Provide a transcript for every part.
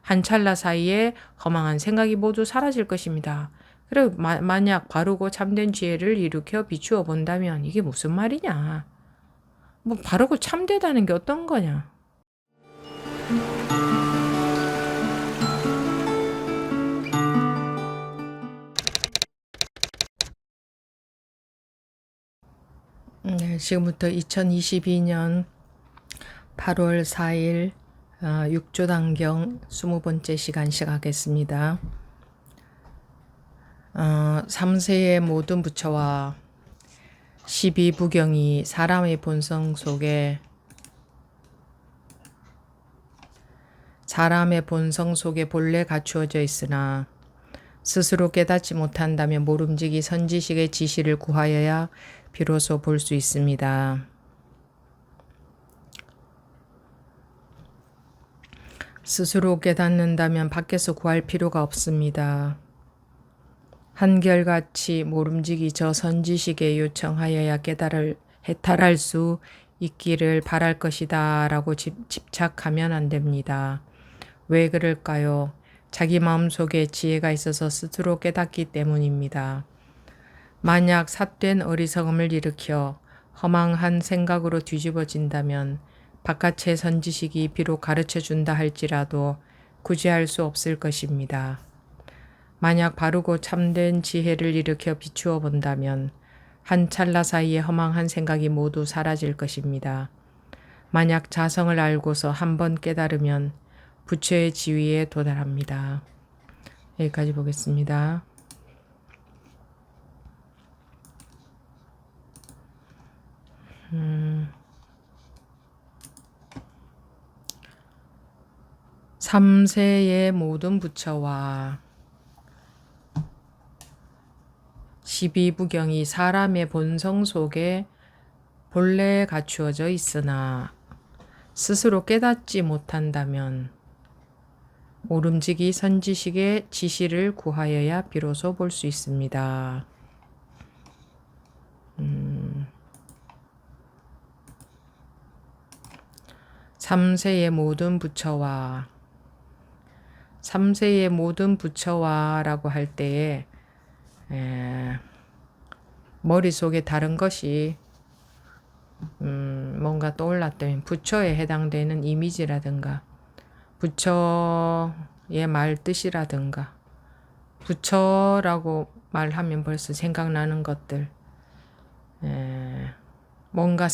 한 찰나 사이에 허망한 생각이 모두 사라질 것입니다. 그리고 만약 바르고 참된 지혜를 일으켜 비추어 본다면 이게 무슨 말이냐? 뭐 바르고 참되다는 게 어떤 거냐? 네, 지금부터 2022년 8월 4일 6조 단경 20번째 시간 시작하겠습니다. 3세의 모든 부처와 12부경이 사람의 본성 속에 본래 갖추어져 있으나 스스로 깨닫지 못한다면 모름지기 선지식의 지시를 구하여야 비로소 볼 수 있습니다. 스스로 깨닫는다면 밖에서 구할 필요가 없습니다. 한결같이 모름지기 저 선지식에 요청하여야 해탈할 수 있기를 바랄 것이다 라고 집착하면 안 됩니다. 왜 그럴까요? 자기 마음속에 지혜가 있어서 스스로 깨닫기 때문입니다. 만약 삿된 어리석음을 일으켜 허망한 생각으로 뒤집어진다면 바깥의 선지식이 비록 가르쳐 준다 할지라도 구제할 수 없을 것입니다. 만약 바르고 참된 지혜를 일으켜 비추어 본다면 한 찰나 사이에 허망한 생각이 모두 사라질 것입니다. 만약 자성을 알고서 한번 깨달으면 부처의 지위에 도달합니다. 여기까지 보겠습니다. 삼세의 모든 부처와 12부경이 사람의 본성 속에 본래 갖추어져 있으나 스스로 깨닫지 못한다면 모름지기 선지식의 지시를 구하여야 비로소 볼 수 있습니다. 삼세의 모든 부처와 라고 할 때에 머릿속에 다른 것이 뭔가 떠올랐다면 부처에 해당되는 이미지라든가 부처의 말 뜻이라든가 부처라고 말하면 벌써 생각나는 것들 뭔가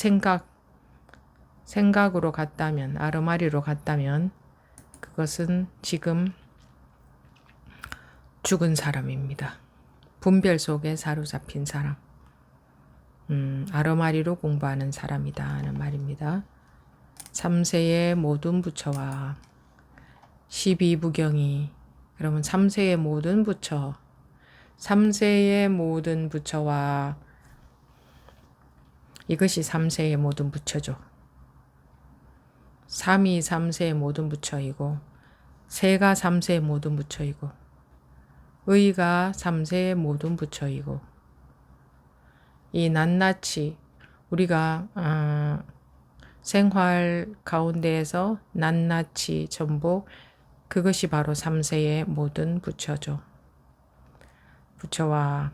생각으로 갔다면 아르마리로 갔다면 그것은 지금 죽은 사람입니다. 분별 속에 사로잡힌 사람. 아르마리로 공부하는 사람이다 하는 말입니다. 3세의 모든 부처와 12부경이 그러면 3세의 모든 부처 3세의 모든 부처와 이것이 3세의 모든 부처죠. 3이 3세의 모든 부처이고 세가 3세의 모든 부처이고 의가 3세의 모든 부처이고 이 낱낱이 우리가 생활 가운데에서 낱낱이 전부 그것이 바로 3세의 모든 부처죠. 부처와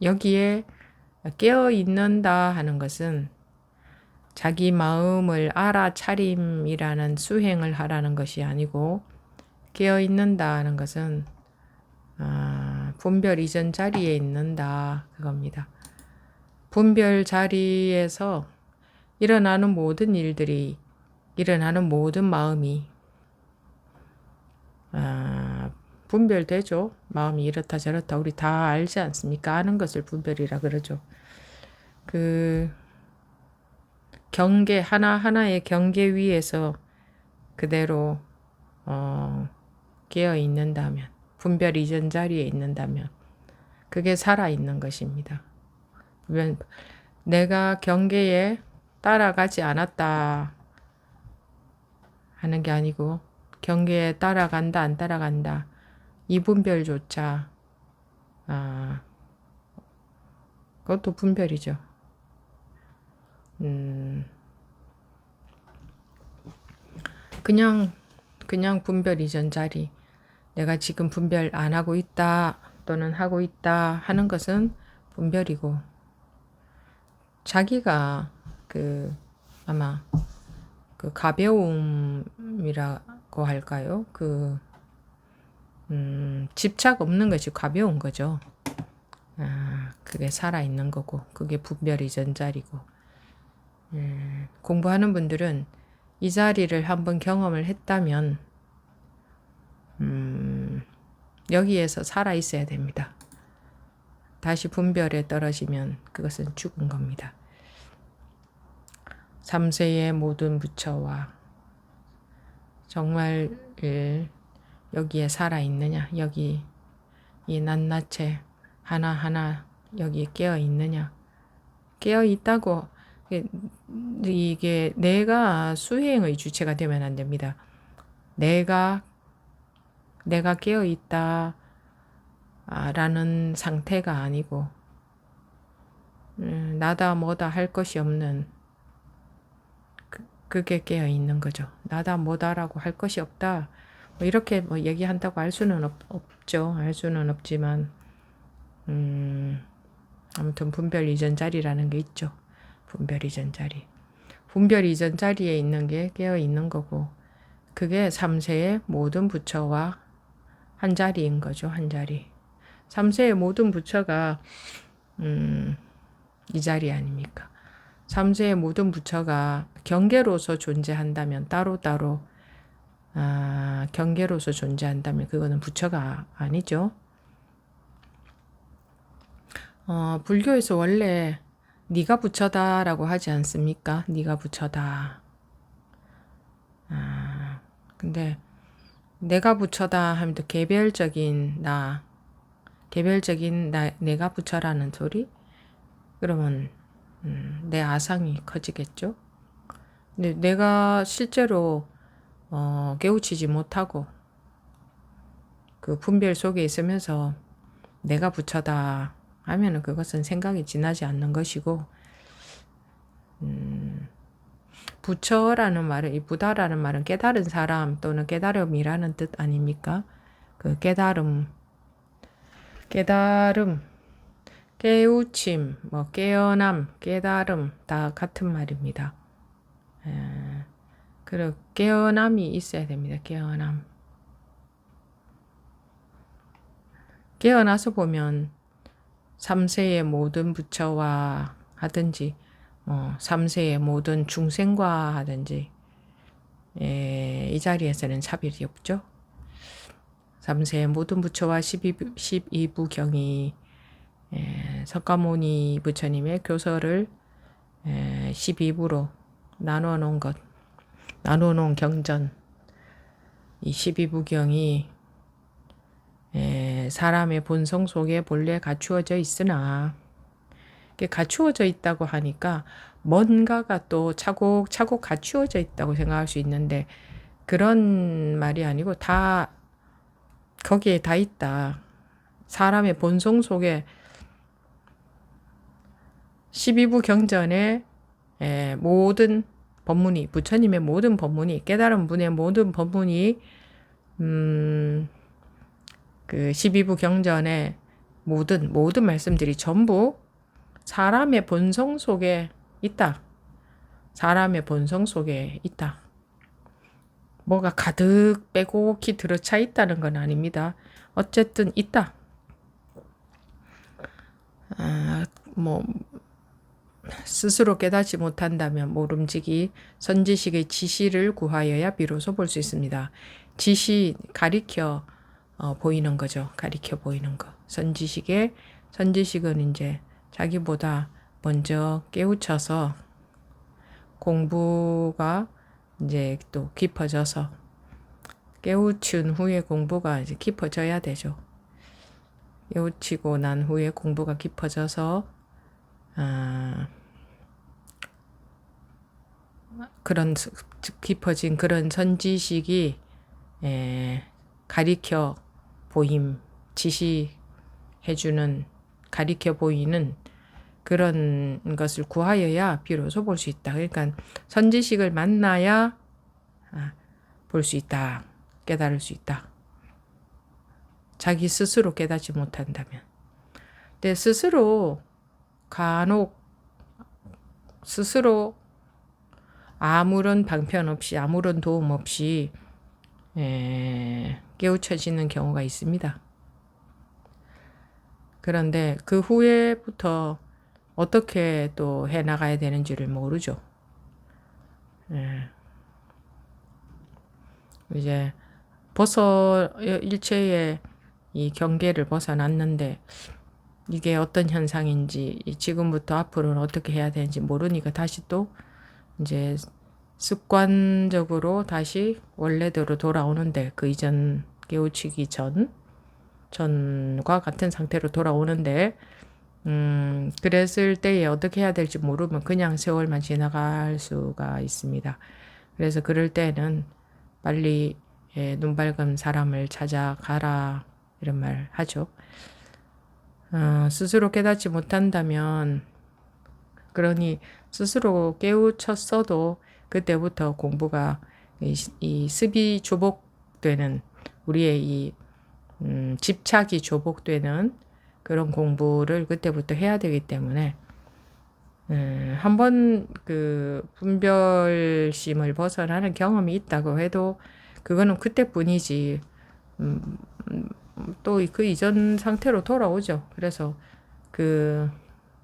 여기에 깨어 있는다 하는 것은 자기 마음을 알아차림이라는 수행을 하라는 것이 아니고 깨어 있는다 하는 것은 분별 이전 자리에 있는다 그겁니다. 분별 자리에서 일어나는 모든 일들이 일어나는 모든 마음이 분별되죠. 마음이 이렇다 저렇다 우리 다 알지 않습니까? 아는 것을 분별이라 그러죠. 그 경계 하나하나의 경계 위에서 그대로 깨어 있는다면 분별 이전 자리에 있는다면 그게 살아있는 것입니다. 내가 경계에 따라가지 않았다 하는 게 아니고 경계에 따라간다 안 따라간다 이 분별조차 그것도 분별이죠. 그냥 그냥 분별 이전 자리, 내가 지금 분별 안 하고 있다 또는 하고 있다 하는 것은 분별이고, 자기가 그 아마 그 가벼움이라고 할까요? 집착 없는 것이 가벼운 거죠. 그게 살아있는 거고, 그게 분별 이전 자리고, 공부하는 분들은 이 자리를 한번 경험을 했다면 여기에서 살아 있어야 됩니다. 다시 분별에 떨어지면 그것은 죽은 겁니다. 3세의 모든 부처와 정말 여기에 살아 있느냐, 여기 이 낱낱에 하나하나 여기 깨어 있느냐, 깨어 있다고 이게 내가 수행의 주체가 되면 안 됩니다. 내가 깨어 있다 라는 상태가 아니고, 나다 뭐다 할 것이 없는 그게 깨어 있는 거죠. 나다 뭐다라고 할 것이 없다. 뭐 이렇게 뭐 얘기한다고 할 수는 없죠. 할 수는 없지만, 아무튼 분별 이전 자리라는 게 있죠. 분별 이전 자리. 분별 이전 자리에 있는 게 깨어 있는 거고, 그게 3세의 모든 부처와 한 자리인 거죠. 한 자리. 3세의 모든 부처가 이 자리 아닙니까? 3세의 모든 부처가 경계로서 존재한다면, 따로따로 경계로서 존재한다면 그거는 부처가 아니죠. 불교에서 원래 네가 부처다라고 하지 않습니까? 네가 부처다. 근데 내가 부처다 하면 또 개별적인 내가 부처라는 소리? 그러면 내 아상이 커지겠죠? 근데 내가 실제로 깨우치지 못하고 그 분별 속에 있으면서 내가 부처다 하면은 그것은 생각이 지나지 않는 것이고, 부처라는 말은, 이 부다라는 말은 깨달은 사람 또는 깨달음이라는 뜻 아닙니까? 그 깨달음, 깨우침, 뭐 깨어남, 깨달음 다 같은 말입니다. 그리고 깨어남이 있어야 됩니다. 깨어남. 깨어나서 보면 3세의 모든 부처와 하든지 3세의 모든 중생과 하든지 이 자리에서는 차별이 없죠. 3세의 모든 부처와 12부경이 석가모니 부처님의 교서를 12부로 나누어 놓은 경전, 이 12부경이 사람의 본성 속에 본래 갖추어져 있으나, 갖추어져 있다고 하니까 뭔가가 또 차곡차곡 갖추어져 있다고 생각할 수 있는데, 그런 말이 아니고 다 거기에 다 있다. 사람의 본성 속에 12부 경전의 모든 법문이, 부처님의 모든 법문이, 깨달은 분의 모든 법문이 그 12부 경전의 모든 말씀들이 전부 사람의 본성 속에 있다. 사람의 본성 속에 있다. 뭐가 가득 빼곡히 들어차 있다는 건 아닙니다. 어쨌든 있다. 스스로 깨닫지 못한다면 모름지기 선지식의 지시를 구하여야 비로소 볼 수 있습니다. 지시, 가리켜 보이는 거죠. 가리켜 보이는 거. 선지식은 이제 자기보다 먼저 깨우쳐서 공부가 이제 또 깊어져서, 깨우친 후에 공부가 이제 깊어져야 되죠. 깨우치고 난 후에 공부가 깊어져서 그런 깊어진 그런 선지식이 가리켜 보임, 지시해주는, 가리켜 보이는 그런 것을 구하여야 비로소 볼 수 있다. 그러니까 선지식을 만나야 볼 수 있다. 깨달을 수 있다. 자기 스스로 깨닫지 못한다면. 근데 스스로 간혹 스스로 아무런 방편 없이 아무런 도움 없이 깨우쳐지는 경우가 있습니다. 그런데 그 후에부터 어떻게 또 해나가야 되는지를 모르죠. 이제 일체의 이 경계를 벗어났는데 이게 어떤 현상인지 지금부터 앞으로는 어떻게 해야 되는지 모르니까 다시 또 이제 습관적으로 다시 원래대로 돌아오는데 그 이전 깨우치기 전과 같은 상태로 돌아오는데 그랬을 때에 어떻게 해야 될지 모르면 그냥 세월만 지나갈 수가 있습니다. 그래서 그럴 때는 빨리 눈 밝은 사람을 찾아가라 이런 말 하죠. 스스로 깨닫지 못한다면 그러니 스스로 깨우쳤어도 그때부터 공부가 이 습이 조복되는 우리의 이 집착이 조복되는 그런 공부를 그때부터 해야 되기 때문에 한번 그 분별심을 벗어나는 경험이 있다고 해도 그거는 그때뿐이지 또 그 이전 상태로 돌아오죠. 그래서 그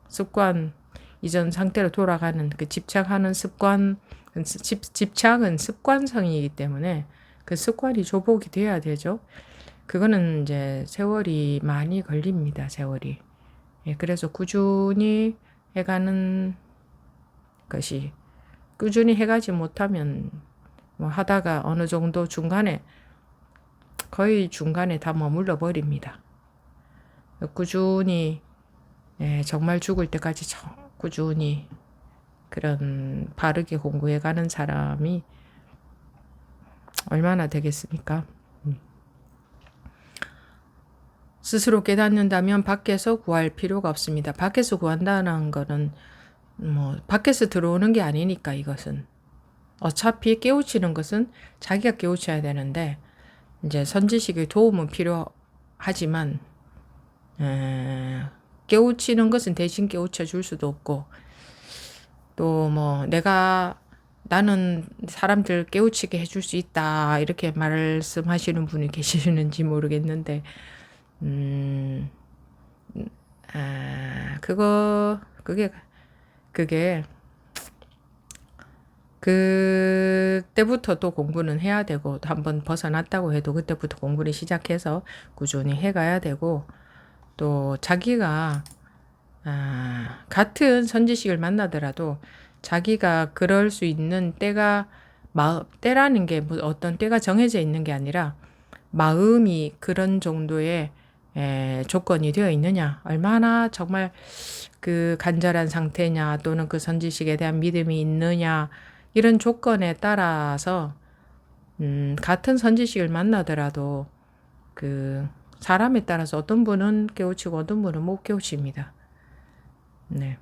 습관 이전 상태로 돌아가는 그 집착하는 습관 집착은 습관성이기 때문에 그 습관이 조복이 돼야 되죠. 그거는 이제 세월이 많이 걸립니다. 세월이. 그래서 꾸준히 해가는 것이 꾸준히 해가지 못하면 뭐 하다가 어느 정도 거의 중간에 다 머물러 버립니다. 꾸준히 정말 죽을 때까지 꾸준히 그런 바르게 공부해가는 사람이 얼마나 되겠습니까? 스스로 깨닫는다면 밖에서 구할 필요가 없습니다. 밖에서 구한다는 거는 뭐 밖에서 들어오는 게 아니니까 이것은 어차피 깨우치는 것은 자기가 깨우쳐야 되는데 이제 선지식의 도움은 필요하지만 깨우치는 것은 대신 깨우쳐 줄 수도 없고 또 뭐 나는 사람들 깨우치게 해줄 수 있다 이렇게 말씀하시는 분이 계시는지 모르겠는데 그게 그때부터 또 공부는 해야 되고 한번 벗어났다고 해도 그때부터 공부를 시작해서 꾸준히 해가야 되고 또 자기가 같은 선지식을 만나더라도 자기가 그럴 수 있는 때라는 게 어떤 때가 정해져 있는 게 아니라 마음이 그런 정도의 조건이 되어 있느냐, 얼마나 정말 그 간절한 상태냐, 또는 그 선지식에 대한 믿음이 있느냐, 이런 조건에 따라서 같은 선지식을 만나더라도 그 사람에 따라서 어떤 분은 깨우치고 어떤 분은 못 깨우칩니다. 네.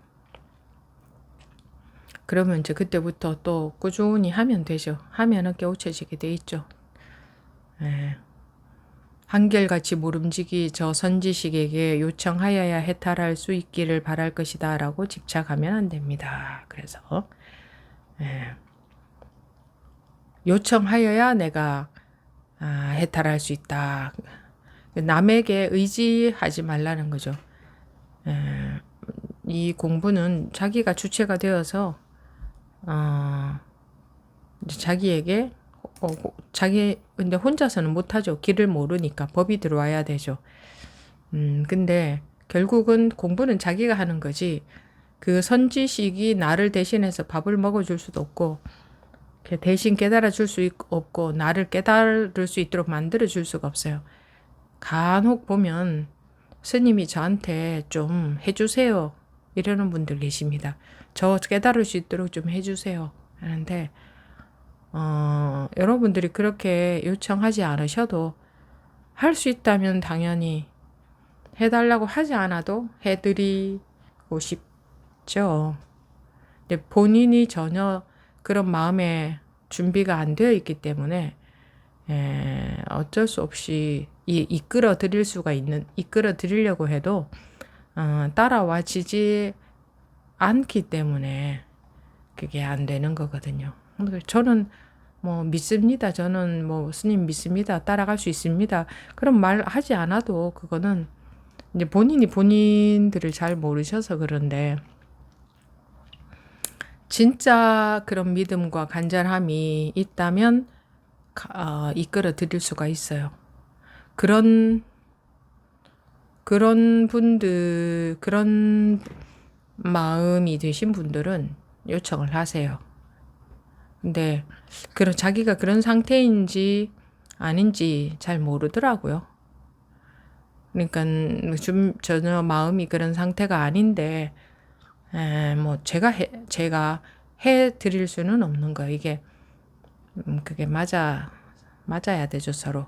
그러면 이제 그때부터 또 꾸준히 하면 되죠. 하면은 깨우쳐지게 돼 있죠. 네. 한결같이 모름지기 저 선지식에게 요청하여야 해탈할 수 있기를 바랄 것이다 라고 집착하면 안 됩니다. 그래서 요청하여야 내가 해탈할 수 있다. 남에게 의지하지 말라는 거죠. 이 공부는 자기가 주체가 되어서 자기에게 근데 혼자서는 못하죠. 길을 모르니까 법이 들어와야 되죠. 근데 결국은 공부는 자기가 하는 거지 그 선지식이 나를 대신해서 밥을 먹어줄 수도 없고 대신 깨달아 줄 수 없고 나를 깨달을 수 있도록 만들어 줄 수가 없어요. 간혹 보면 스님이 저한테 좀 해주세요 이러는 분들 계십니다. 저 깨달을 수 있도록 좀 해주세요 하는데 여러분들이 그렇게 요청하지 않으셔도 할 수 있다면 당연히 해달라고 하지 않아도 해드리고 싶죠. 근데 본인이 전혀 그런 마음에 준비가 안 되어 있기 때문에 어쩔 수 없이 이끌어 드리려고 해도 따라와지지 않기 때문에 그게 안 되는 거거든요. 저는 뭐 믿습니다. 저는 뭐 스님 믿습니다. 따라갈 수 있습니다. 그런 말 하지 않아도 그거는 이제 본인이 본인들을 잘 모르셔서 그런데 진짜 그런 믿음과 간절함이 있다면 이끌어 드릴 수가 있어요. 그런 분들, 그런 마음이 되신 분들은 요청을 하세요. 근데 자기가 그런 상태인지 아닌지 잘 모르더라고요. 그러니까 전혀 마음이 그런 상태가 아닌데 뭐 제가 해 드릴 수는 없는 거예요. 이게 그게 맞아야 되죠, 서로.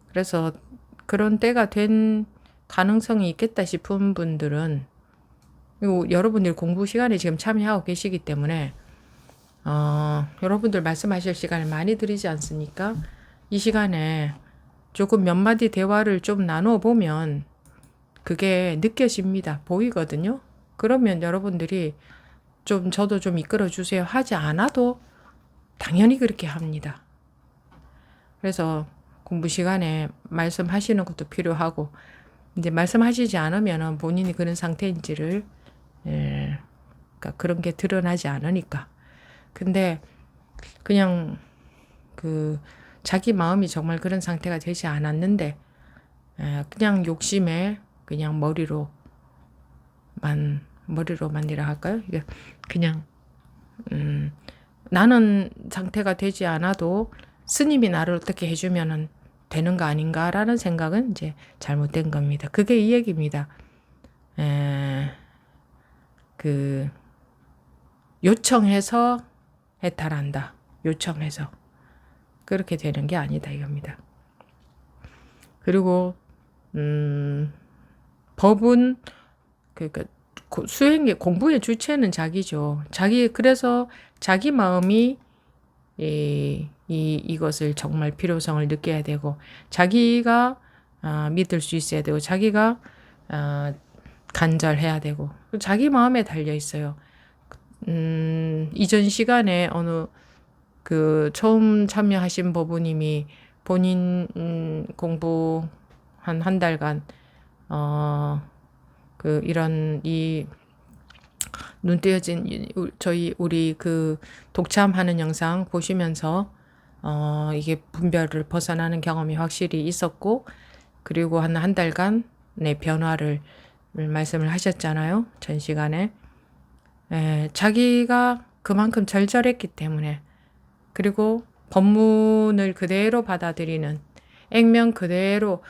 그래서 그런 때가 된 가능성이 있겠다 싶은 분들은, 그리고 여러분들 공부 시간에 지금 참여하고 계시기 때문에 여러분들 말씀하실 시간을 많이 드리지 않습니까? 이 시간에 조금 몇 마디 대화를 좀 나누어 보면 그게 느껴집니다. 보이거든요. 그러면 여러분들이 저도 좀 이끌어 주세요 하지 않아도 당연히 그렇게 합니다. 그래서 공부 시간에 말씀하시는 것도 필요하고, 이제 말씀하시지 않으면 본인이 그런 상태인지를 그러니까 그런 게 드러나지 않으니까. 근데 그냥 자기 마음이 정말 그런 상태가 되지 않았는데 그냥 욕심에 그냥 머리로만 이라 할까요? 이게 그냥 나는 상태가 되지 않아도 스님이 나를 어떻게 해주면은 되는 거 아닌가라는 생각은 이제 잘못된 겁니다. 그게 이 얘기입니다. 요청해서 해탈한다. 요청해서. 그렇게 되는 게 아니다 이겁니다. 그리고 법은 공부의 주체는 자기죠. 그래서 자기 마음이 이것을 정말 필요성을 느껴야 되고, 자기가 믿을 수 있어야 되고, 자기가 간절해야 되고, 자기 마음에 달려 있어요. 이전 시간에 어느 처음 참여하신 법우님이 본인 공부 한 달간 이런 눈 띄어진 우리 독참하는 영상 보시면서 이게 분별을 벗어나는 경험이 확실히 있었고, 그리고 한 달간 내 변화를 말씀을 하셨잖아요. 전 시간에. 자기가 그만큼 절절했기 때문에, 그리고 법문을 그대로 받아들이는, 액면 그대로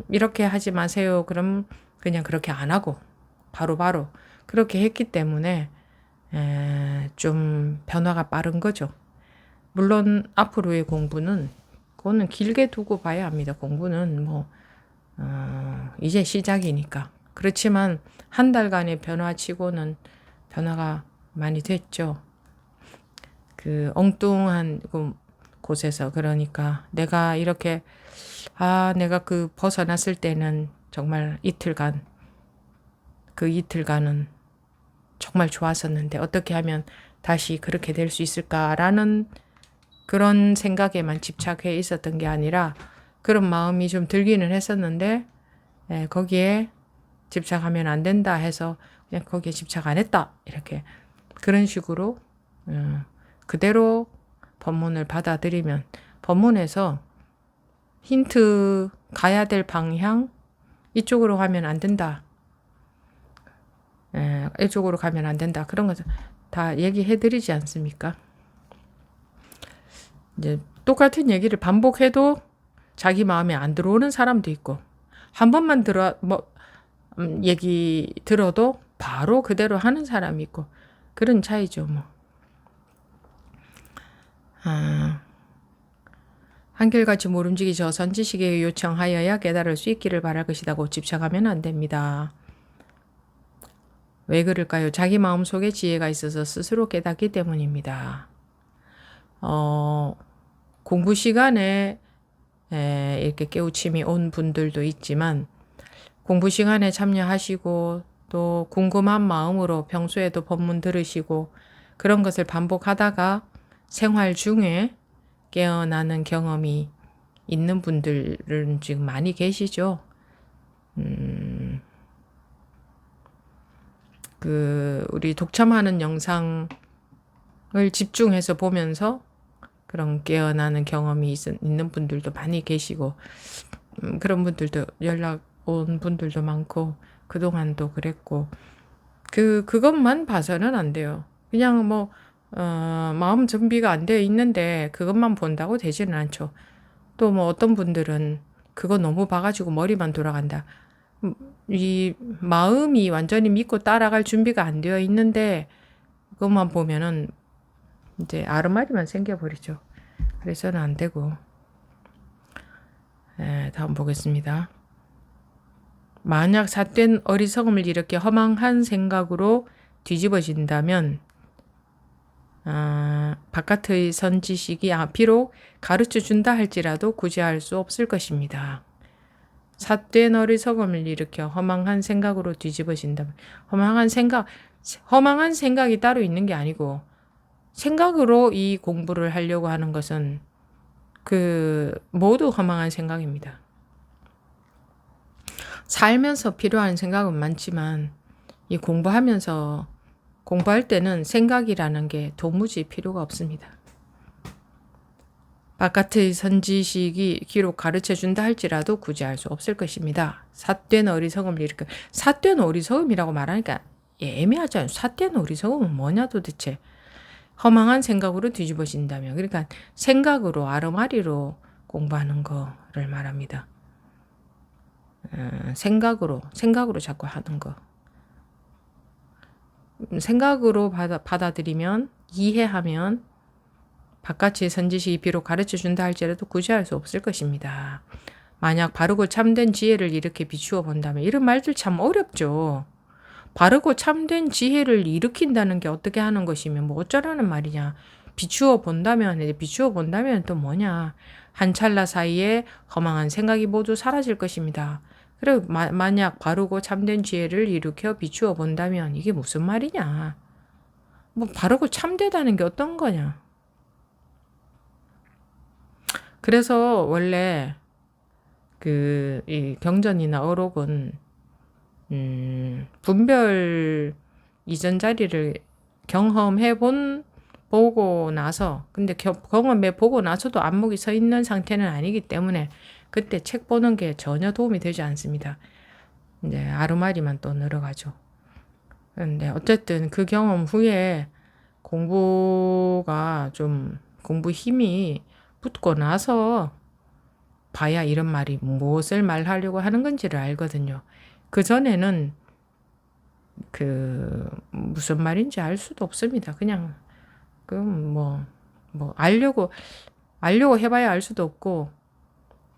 이렇게 하지 마세요. 그럼 그냥 그렇게 안 하고 바로 그렇게 했기 때문에 좀 변화가 빠른 거죠. 물론 앞으로의 공부는 그거는 길게 두고 봐야 합니다. 공부는 이제 시작이니까. 그렇지만 한 달간의 변화치고는 변화가 많이 됐죠. 엉뚱한 곳에서, 그러니까 내가 이렇게 내가 벗어났을 때는 정말 이틀간은 정말 좋았었는데 어떻게 하면 다시 그렇게 될 수 있을까라는 그런 생각에만 집착해 있었던 게 아니라, 그런 마음이 좀 들기는 했었는데 거기에 집착하면 안 된다 해서 그냥 거기에 집착 안 했다, 이렇게 그런 식으로 그대로 법문을 받아들이면, 법문에서 힌트, 가야 될 방향, 이쪽으로 가면 안 된다, 이쪽으로 가면 안 된다, 그런 거 다 얘기해 드리지 않습니까? 이제 똑같은 얘기를 반복해도 자기 마음에 안 들어오는 사람도 있고, 한 번만 얘기 들어도 바로 그대로 하는 사람이 있고, 그런 차이죠. 한결같이 모름지기 저 선지식에 요청하여야 깨달을 수 있기를 바랄 것이라고 집착하면 안 됩니다. 왜 그럴까요? 자기 마음속에 지혜가 있어서 스스로 깨닫기 때문입니다. 공부 시간에 이렇게 깨우침이 온 분들도 있지만 공부 시간에 참여하시고 또 궁금한 마음으로 평소에도 법문 들으시고 그런 것을 반복하다가 생활 중에 깨어나는 경험이 있는 분들은 지금 많이 계시죠. 우리 독참하는 영상을 집중해서 보면서 그런 깨어나는 경험이 있는 분들도 많이 계시고, 그런 분들도 연락 온 분들도 많고, 그동안도 그랬고, 그것만 봐서는 안 돼요. 그냥 마음 준비가 안 되어 있는데 그것만 본다고 되지는 않죠. 또 어떤 분들은 그거 너무 봐가지고 머리만 돌아간다. 이 마음이 완전히 믿고 따라갈 준비가 안 되어 있는데 그것만 보면은 이제 아르마리만 생겨버리죠. 그래서는 안 되고. 다음 보겠습니다. 만약 삿된 어리석음을 일으켜 허망한 생각으로 뒤집어진다면 바깥의 선지식이 비록 가르쳐 준다 할지라도 구제할 수 없을 것입니다. 삿된 어리석음을 일으켜 허망한 생각으로 뒤집어진다면 허망한 생각이 따로 있는 게 아니고 생각으로 이 공부를 하려고 하는 것은 모두 허망한 생각입니다. 살면서 필요한 생각은 많지만 이 공부할 때는 생각이라는 게 도무지 필요가 없습니다. 바깥의 선지식이 기록 가르쳐 준다 할지라도 구제할 수 없을 것입니다. 삿된 어리석음을 일으켜. 삿된 어리석음이라고 말하니까 애매하잖아요. 삿된 어리석음은 뭐냐 도대체. 허망한 생각으로 뒤집어진다면, 그러니까 생각으로 아르마리로 공부하는 거를 말합니다. 생각으로 자꾸 하는 거. 생각으로 받아들이면, 이해하면 바깥의 선지식이 비록 가르쳐 준다 할지라도 구제할 수 없을 것입니다. 만약 바르고 참된 지혜를 이렇게 비추어 본다면, 이런 말들 참 어렵죠. 바르고 참된 지혜를 일으킨다는 게 어떻게 하는 것이면 어쩌라는 말이냐. 비추어 본다면 또 뭐냐. 한 찰나 사이에 허망한 생각이 모두 사라질 것입니다. 그리고 만약 바르고 참된 지혜를 일으켜 비추어 본다면 이게 무슨 말이냐. 바르고 참되다는 게 어떤 거냐. 그래서 원래 이 경전이나 어록은 분별 이전 자리를 보고 나서, 근데 경험해 보고 나서도 안목이 서 있는 상태는 아니기 때문에 그때 책 보는 게 전혀 도움이 되지 않습니다. 이제 아르마리만 또 늘어가죠. 근데 어쨌든 그 경험 후에 공부 힘이 붙고 나서 봐야 이런 말이 무엇을 말하려고 하는 건지를 알거든요. 그 전에는 무슨 말인지 알 수도 없습니다. 그냥 알려고 해봐야 알 수도 없고,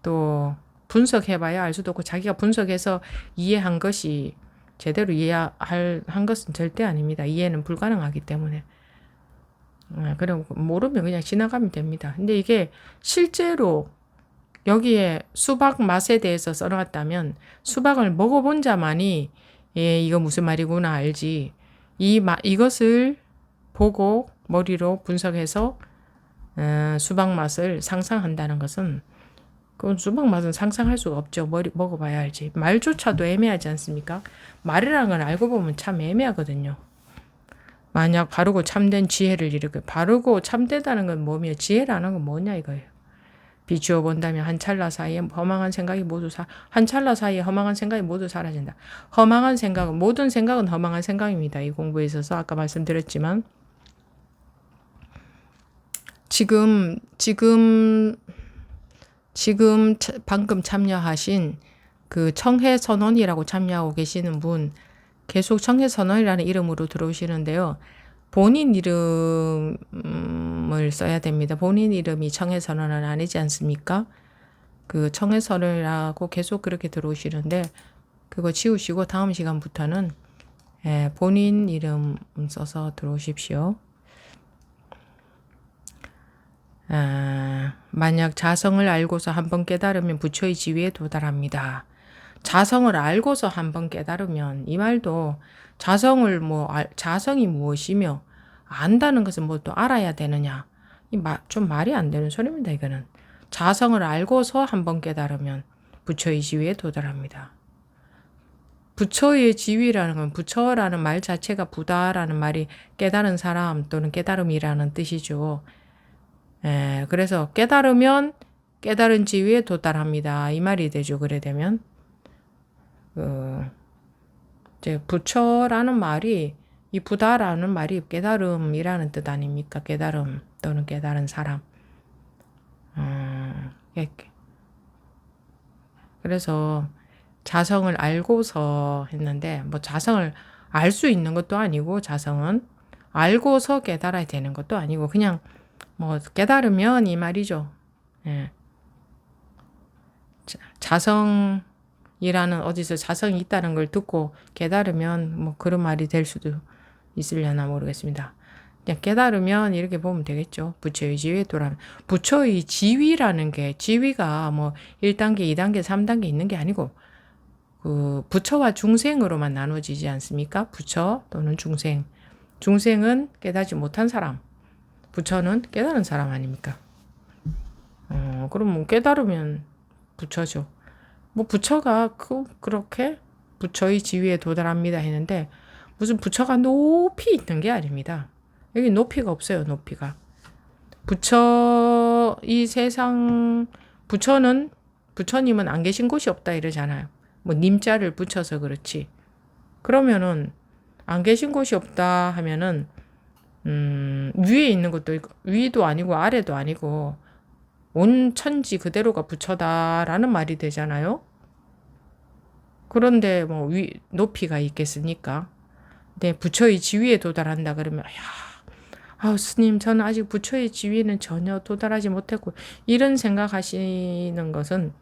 또 분석해봐야 알 수도 없고, 자기가 분석해서 이해한 것이 제대로 한 것은 절대 아닙니다. 이해는 불가능하기 때문에. 그럼 모르면 그냥 지나가면 됩니다. 근데 이게 실제로 여기에 수박 맛에 대해서 써놨다면 수박을 먹어본 자만이 이거 무슨 말이구나 알지. 이것을 보고 머리로 분석해서 수박 맛을 상상한다는 것은, 그건 수박 맛은 상상할 수가 없죠. 먹어봐야 알지. 말조차도 애매하지 않습니까? 말이라는 건 알고 보면 참 애매하거든요. 만약 바르고 참된 지혜를 일으켜. 바르고 참되다는 건 뭐며 지혜라는 건 뭐냐 이거예요. 비추어 본다면 한 찰나 사이에 허망한 생각이 모두 사라진다. 모든 생각은 허망한 생각입니다. 이 공부에 있어서 아까 말씀드렸지만 지금 방금 참여하신 청해선언이라고 참여하고 계시는 분, 계속 청해선언이라는 이름으로 들어오시는데요. 본인 이름을 써야 됩니다. 본인 이름이 청해선언은 아니지 않습니까? 청해선언이라고 계속 그렇게 들어오시는데 그거 지우시고 다음 시간부터는 본인 이름 써서 들어오십시오. 만약 자성을 알고서 한번 깨달으면 부처의 지위에 도달합니다. 자성을 알고서 한번 깨달으면 이 말도 자성을 자성이 무엇이며 안다는 것은 뭐 또 알아야 되느냐. 좀 말이 안 되는 소리입니다. 이거는. 자성을 알고서 한번 깨달으면 부처의 지위에 도달합니다. 부처의 지위라는 건 부처라는 말 자체가 부다라는 말이 깨달은 사람 또는 깨달음이라는 뜻이죠. 그래서 깨달으면 깨달은 지위에 도달합니다. 이 말이 되죠. 그래 되면 이제 부처라는 말이 이 부다라는 말이 깨달음이라는 뜻 아닙니까? 깨달음 또는 깨달은 사람. 그래서 자성을 알고서 했는데 뭐 자성을 알 수 있는 것도 아니고 자성은 알고서 깨달아야 되는 것도 아니고 그냥 뭐 깨달으면 이 말이죠. 예. 자성이라는 어디서 자성이 있다는 걸 듣고 깨달으면 뭐 그런 말이 될 수도 있으려나 모르겠습니다. 그냥 깨달으면 이렇게 보면 되겠죠. 부처의 지위에 도달하면. 부처의 지위라는 게 지위가 뭐 1단계, 2단계, 3단계 있는 게 아니고 그 부처와 중생으로만 나눠지지 않습니까? 부처 또는 중생. 중생은 깨닫지 못한 사람. 부처는 깨달은 사람 아닙니까? 그럼 뭐 깨달으면 부처죠. 뭐 부처가 그렇게 부처의 지위에 도달합니다 했는데 무슨 부처가 높이 있는 게 아닙니다. 여기 높이가 없어요. 높이가. 이 세상 부처님은 안 계신 곳이 없다 이러잖아요. 뭐 님자를 붙여서 그렇지. 그러면은 안 계신 곳이 없다 하면은 위에 있는 것도 위도 아니고 아래도 아니고 온 천지 그대로가 부처다라는 말이 되잖아요. 그런데 뭐 높이가 있겠습니까? 네, 부처의 지위에 도달한다 그러면 스님 저는 아직 부처의 지위는 전혀 도달하지 못했고 이런 생각하시는 것은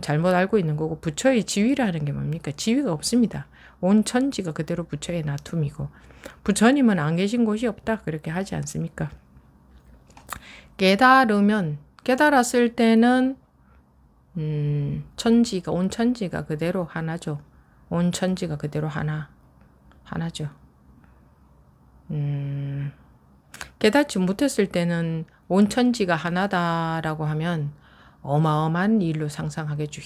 잘못 알고 있는 거고 부처의 지위라는 게 뭡니까? 지위가 없습니다. 온 천지가 그대로 부처의 나툼이고 부처님은 안 계신 곳이 없다 그렇게 하지 않습니까? 깨달았을 때는 온 천지가 그대로 하나죠. 온 천지가 그대로 하나죠. 깨닫지 못했을 때는 온 천지가 하나다라고 하면 어마어마한 일로 상상하겠죠.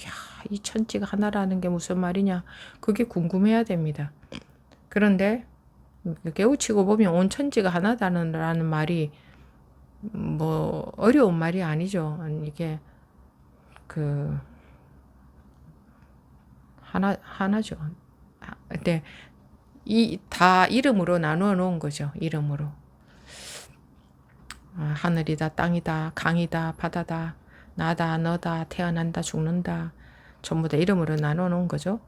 이 천지가 하나라는 게 무슨 말이냐. 그게 궁금해야 됩니다. 그런데 깨우치고 보면 온 천지가 하나다라는 말이 뭐 어려운 말이 아니죠. 이게 하나죠. 근데 다 이름으로 나누어 놓은 거죠. 이름으로. 하늘이다, 땅이다, 강이다, 바다다, 나다, 너다, 태어난다, 죽는다. 전부 다 이름으로 나누어 놓은 거죠.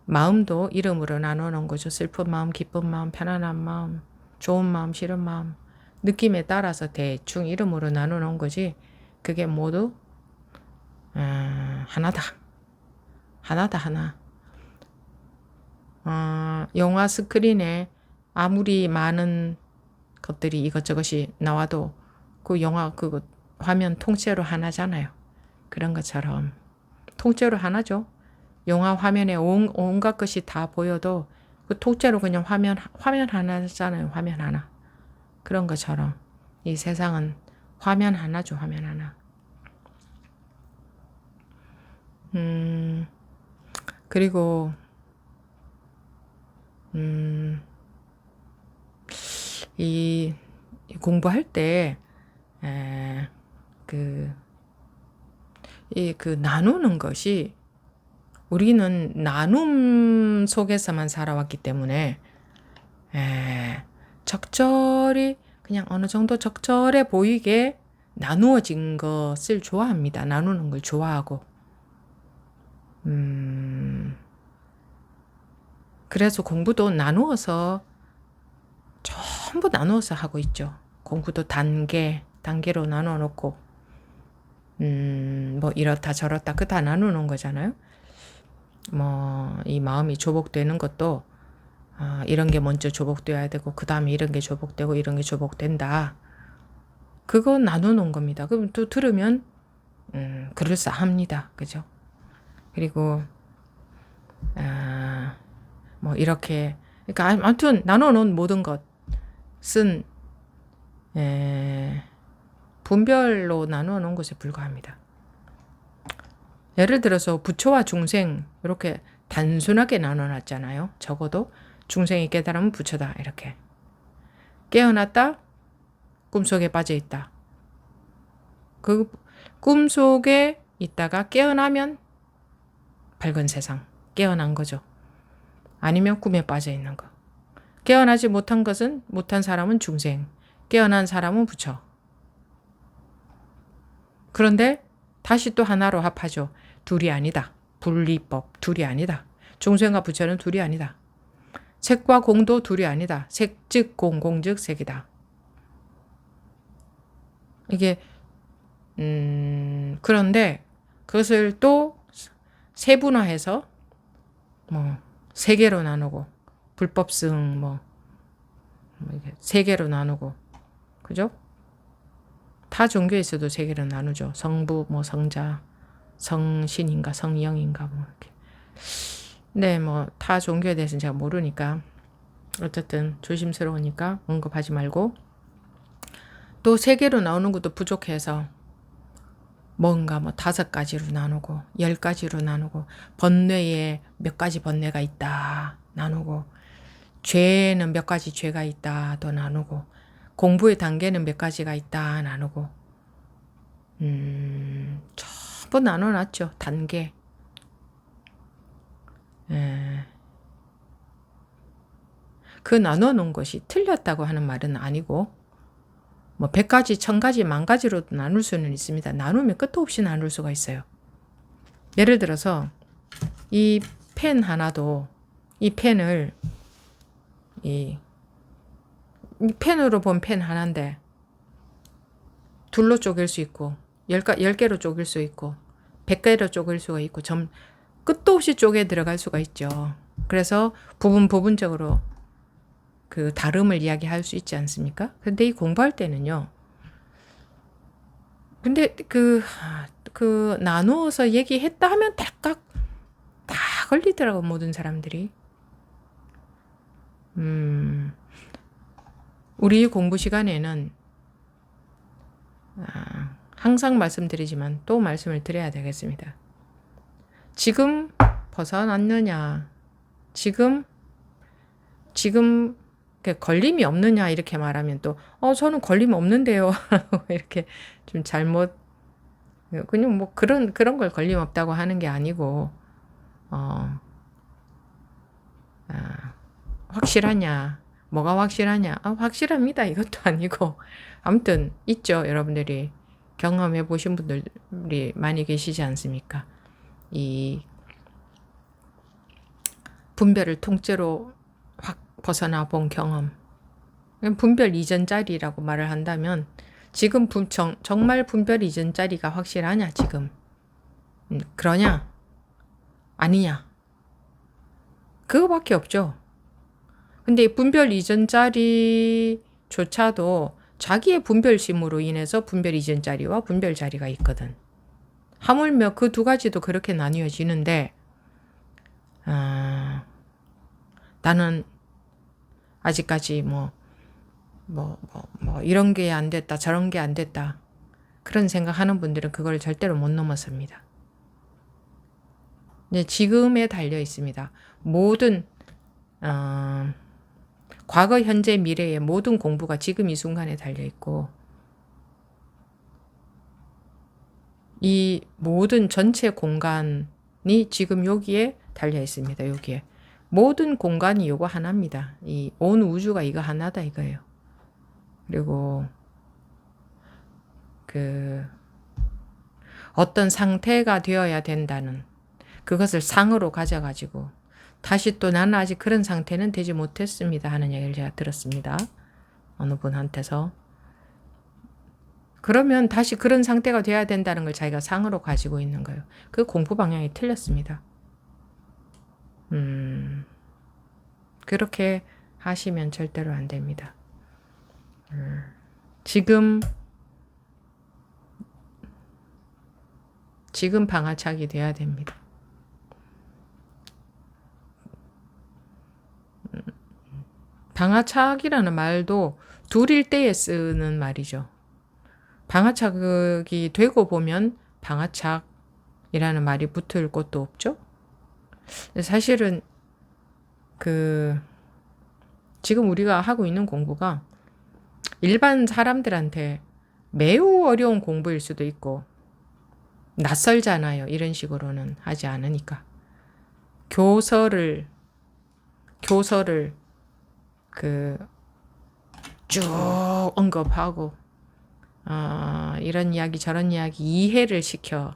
마음도 이름으로 나누어 놓은 거죠. 슬픈 마음, 기쁜 마음, 편안한 마음, 좋은 마음, 싫은 마음. 느낌에 따라서 대충 이름으로 나누어 놓은 거지. 그게 모두 하나다. 하나. 영화 스크린에 아무리 많은 것들이 이것저것이 나와도 그 영화 그 화면 통째로 하나잖아요. 그런 것처럼 통째로 하나죠. 영화 화면에 온갖 것이 다 보여도 그 통째로 그냥 화면 하나잖아요. 화면 하나. 그런 것처럼 이 세상은 화면 하나죠. 화면 하나. 그리고 이 공부할 때 나누는 것이 우리는 나눔 속에서만 살아왔기 때문에 적절히 그냥 어느 정도 적절해 보이게 나누어진 것을 좋아합니다. 나누는 걸 좋아하고 그래서 공부도 전부 나누어서 하고 있죠. 공부도 단계로 나누어 놓고 뭐 이렇다 저렇다 그 다 나누는 거잖아요. 뭐 이 마음이 조복되는 것도 이런 게 먼저 조복되어야 되고 그 다음에 이런 게 조복되고 이런 게 조복된다. 그거 나눠 놓은 겁니다. 그럼 또 들으면 그럴싸합니다. 그죠? 그리고 뭐 이렇게 그러니까 아무튼 나눠 놓은 모든 것은 분별로 나눠 놓은 것에 불과합니다. 예를 들어서 부처와 중생 이렇게 단순하게 나눠 놨잖아요. 적어도 중생이 깨달으면 부처다 이렇게. 깨어났다 꿈속에 빠져 있다. 그 꿈속에 있다가 깨어나면 밝은 세상 깨어난 거죠. 아니면 꿈에 빠져 있는 거. 깨어나지 못한 사람은 중생, 깨어난 사람은 부처. 그런데 다시 또 하나로 합하죠. 둘이 아니다. 분리법 둘이 아니다. 중생과 부처는 둘이 아니다. 색과 공도 둘이 아니다. 색 즉 공, 공 즉 색이다. 이게 그런데 그것을 또 세분화해서 뭐 세 개로 나누고 불법승 뭐 이게 세 개로 나누고 그죠? 타 종교에서도 세 개로 나누죠. 성부 뭐 성자, 성신인가 성령인가 뭐 이렇게. 네, 뭐 타 종교에 대해서는 제가 모르니까 어쨌든 조심스러우니까 언급하지 말고 또 세 개로 나오는 것도 부족해서 뭔가 뭐 5가지로 나누고 10가지로 나누고 번뇌에 몇 가지 번뇌가 있다 나누고 죄는 몇 가지 죄가 있다 더 나누고 공부의 단계는 몇 가지가 있다 나누고 전부 나눠놨죠. 단계. 그 나눠놓은 것이 틀렸다고 하는 말은 아니고 뭐 100가지, 1000가지, 10,000가지로도 나눌 수는 있습니다. 나누면 끝도 없이 나눌 수가 있어요. 예를 들어서 이 펜 하나도 이 펜을 이 펜으로 본 펜 하나인데 둘로 쪼갤 수 있고 10개로 쪼갤 수 있고 100개로 쪼갤 수가 있고 끝도 없이 쪼개 들어갈 수가 있죠. 그래서 부분적으로 그 다름을 이야기할 수 있지 않습니까? 근데 이 공부할 때는요. 근데 그 나누어서 얘기했다 하면 다 걸리더라고 모든 사람들이. 우리 공부 시간에는 항상 말씀드리지만 또 말씀을 드려야 되겠습니다. 지금 벗어났느냐, 지금 걸림이 없느냐 이렇게 말하면 또 저는 걸림 없는데요 이렇게 좀 잘못 그냥 뭐 그런 걸 걸림 없다고 하는 게 아니고 확실하냐 뭐가 확실하냐 확실합니다 이것도 아니고 아무튼 있죠. 여러분들이 경험해 보신 분들이 많이 계시지 않습니까? 이 분별을 통째로 확 벗어나 본 경험. 분별 이전짜리라고 말을 한다면 지금 정말 분별 이전짜리가 확실하냐 지금. 그러냐 아니냐 그거밖에 없죠. 근데 분별 이전짜리조차도 자기의 분별심으로 인해서 분별 이전짜리와 분별짜리가 있거든. 하물며 그 두 가지도 그렇게 나뉘어지는데 나는 아직까지 뭐 이런 게 안 됐다 저런 게 안 됐다 그런 생각하는 분들은 그걸 절대로 못 넘어섭니다. 네, 지금에 달려 있습니다. 모든 과거, 현재, 미래의 모든 공부가 지금 이 순간에 달려 있고 이 모든 전체 공간이 지금 여기에 달려 있습니다. 여기에 모든 공간이 요거 하나입니다. 이 온 우주가 이거 하나다 이거예요. 그리고 어떤 상태가 되어야 된다는 그것을 상으로 가져가지고 다시 또 나는 아직 그런 상태는 되지 못했습니다 하는 얘기를 제가 들었습니다. 어느 분한테서. 그러면 다시 그런 상태가 돼야 된다는 걸 자기가 상으로 가지고 있는 거예요. 그 공부 방향이 틀렸습니다. 그렇게 하시면 절대로 안 됩니다. 지금 지금 방아착이 돼야 됩니다. 방아착이라는 말도 둘일 때에 쓰는 말이죠. 방아착이 되고 보면 방아착이라는 말이 붙을 것도 없죠. 사실은 지금 우리가 하고 있는 공부가 일반 사람들한테 매우 어려운 공부일 수도 있고 낯설잖아요. 이런 식으로는 하지 않으니까. 교서를 쭉 언급하고 이런 이야기 저런 이야기 이해를 시켜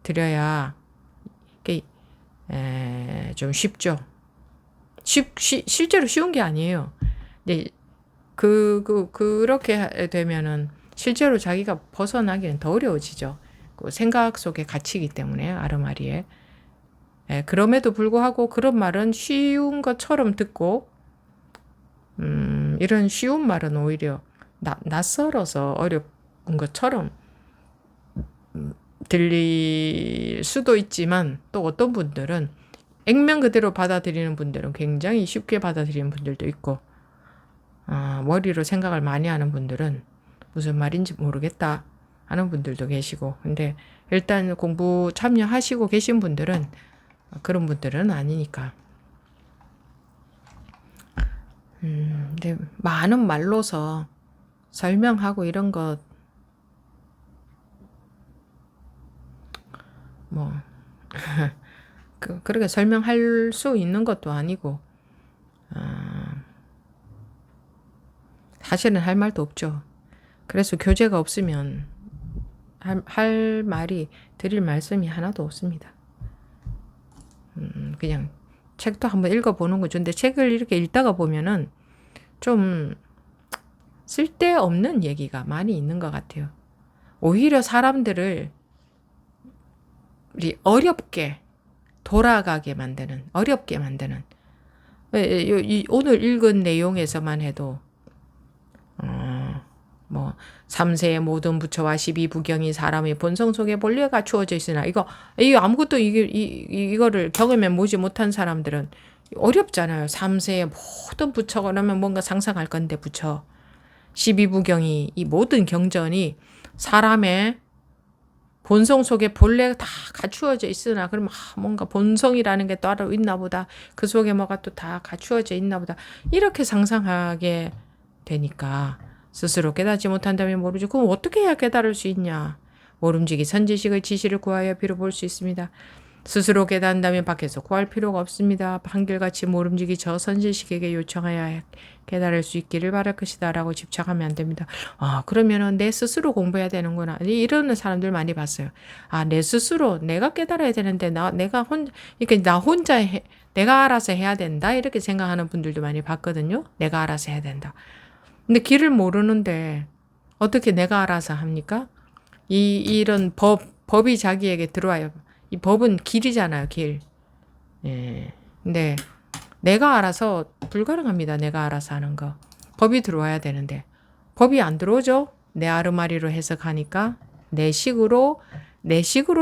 드려야 좀 쉽죠. 실제로 쉬운 게 아니에요. 근데 그렇게 되면은 실제로 자기가 벗어나기는 더 어려워지죠. 그 생각 속에 갇히기 때문에 아르마리에. 그럼에도 불구하고 그런 말은 쉬운 것처럼 듣고 이런 쉬운 말은 오히려 낯설어서 어려운 것처럼 들릴 수도 있지만 또 어떤 분들은 액면 그대로 받아들이는 분들은 굉장히 쉽게 받아들이는 분들도 있고 머리로 생각을 많이 하는 분들은 무슨 말인지 모르겠다 하는 분들도 계시고 근데 일단 공부 참여하시고 계신 분들은 그런 분들은 아니니까 근데 많은 말로서 설명하고 이런 것 뭐 그렇게 설명할 수 있는 것도 아니고 사실은 할 말도 없죠. 그래서 교재가 없으면 할 말이 드릴 말씀이 하나도 없습니다. 그냥 책도 한번 읽어보는 거죠. 근데 책을 이렇게 읽다가 보면은 좀 쓸데없는 얘기가 많이 있는 것 같아요. 오히려 사람들을 어렵게 돌아가게 만드는, 어렵게 만드는. 오늘 읽은 내용에서만 해도 3세의 모든 부처와 12부경이 사람의 본성 속에 본래 갖추어져 있으나 이거 아무것도 이거를 경험해 보지 못한 사람들은 어렵잖아요. 3세의 모든 부처가 그러면 뭔가 상상할 건데 부처 12부경이 이 모든 경전이 사람의 본성 속에 본래 다 갖추어져 있으나 그러면 뭔가 본성이라는 게 따로 있나 보다. 그 속에 뭐가 또 다 갖추어져 있나 보다. 이렇게 상상하게 되니까 스스로 깨닫지 못한다면 모르지. 그럼 어떻게 해야 깨달을 수 있냐. 모름지기 선지식의 지시를 구하여 비로 볼 수 있습니다. 스스로 깨닫는다면 밖에서 구할 필요가 없습니다. 한결같이 모름지기 저 선지식에게 요청하여 깨달을 수 있기를 바랄 것이다 라고 집착하면 안 됩니다. 그러면은 내 스스로 공부해야 되는구나. 이러는 사람들 많이 봤어요. 내 스스로 내가 깨달아야 되는데 내가 내가 알아서 해야 된다 이렇게 생각하는 분들도 많이 봤거든요. 내가 알아서 해야 된다. 근데 길을 모르는데 어떻게 내가 알아서 합니까? 이런 법이 자기에게 들어와요. 이 법은 길이잖아요, 길. 예. 근데 내가 알아서 불가능합니다. 내가 알아서 하는 거. 법이 들어와야 되는데 법이 안 들어오죠. 내 아르마리로 해석하니까 내 식으로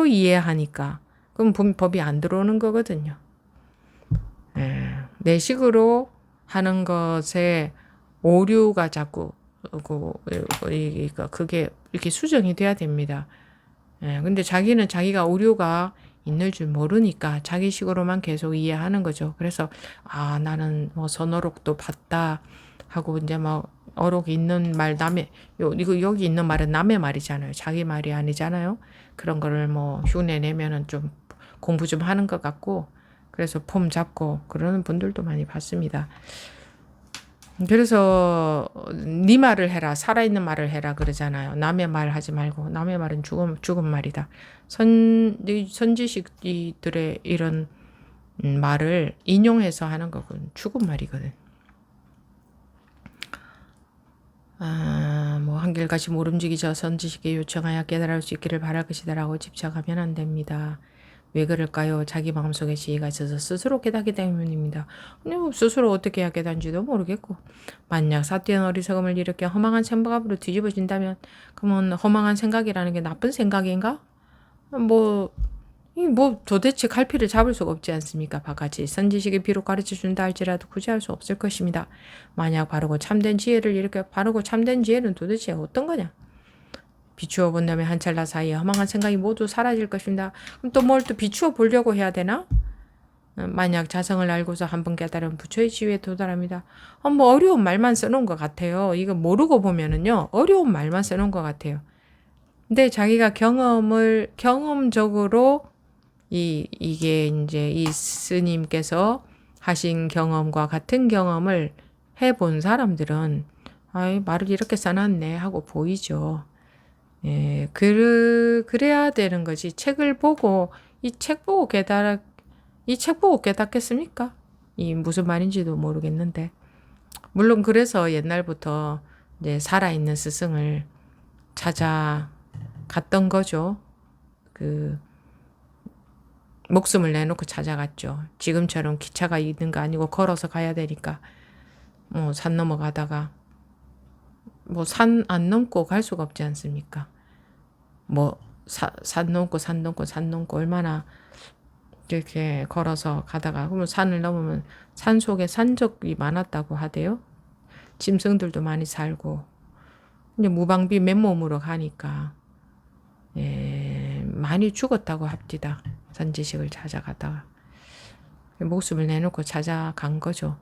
이해하니까 그럼 법이 안 들어오는 거거든요. 예. 내 식으로 하는 것에 오류가 자꾸 그게 이렇게 수정이 돼야 됩니다. 근데 자기는 자기가 오류가 있는 줄 모르니까 자기식으로만 계속 이해하는 거죠. 그래서 나는 뭐 선어록도 봤다 하고 이제 막 어록 있는 말 여기 있는 말은 남의 말이잖아요. 자기 말이 아니잖아요. 그런 거를 뭐 흉내 내면은 좀 공부 좀 하는 것 같고 그래서 폼 잡고 그러는 분들도 많이 봤습니다. 그래서 네 말을 해라. 살아있는 말을 해라 그러잖아요. 남의 말 하지 말고. 남의 말은 죽은 말이다. 선지식들의 이런 말을 인용해서 하는 거건 죽은 말이거든. 한결같이 모름지기 저 선지식에 요청하여 깨달을 수 있기를 바랄 것이다 라고 집착하면 안 됩니다. 왜 그럴까요? 자기 마음속에 지혜가 있어서 스스로 깨닫기 때문입니다. 근데 스스로 어떻게 해야 깨닫는지도 모르겠고, 만약 사띠한 어리석음을 일으켜 허망한 생각으로 뒤집어진다면 그러면 허망한 생각이라는 게 나쁜 생각인가? 뭐 도대체 갈피를 잡을 수가 없지 않습니까? 바가지 선지식이 비록 가르쳐준다 할지라도 굳이 할 수 없을 것입니다. 만약 바르고 참된 지혜를 일으켜 바르고 참된 지혜는 도대체 어떤 거냐? 비추어 본다면 한 찰나 사이에 허망한 생각이 모두 사라질 것입니다. 그럼 또 뭘 또 비추어 보려고 해야 되나? 만약 자성을 알고서 한번 깨달으면 부처의 지위에 도달합니다. 뭐 어려운 말만 써놓은 것 같아요. 이거 모르고 보면은요, 어려운 말만 써놓은 것 같아요. 근데 자기가 경험적으로 이게 이제 이 스님께서 하신 경험과 같은 경험을 해본 사람들은 말을 이렇게 써놨네 하고 보이죠. 예, 그래야 되는 거지. 책을 보고 이 책 보고 깨닫겠습니까? 이 무슨 말인지도 모르겠는데. 물론 그래서 옛날부터 이제 살아있는 스승을 찾아갔던 거죠. 목숨을 내놓고 찾아갔죠. 지금처럼 기차가 있는 거 아니고 걸어서 가야 되니까 산 넘어가다가 산 안 넘고 갈 수가 없지 않습니까? 산 넘고 얼마나 이렇게 걸어서 가다가 그러면 산을 넘으면 산 속에 산적이 많았다고 하대요. 짐승들도 많이 살고 이제 무방비 맨몸으로 가니까 많이 죽었다고 합디다. 선지식을 찾아가다가 목숨을 내놓고 찾아간 거죠.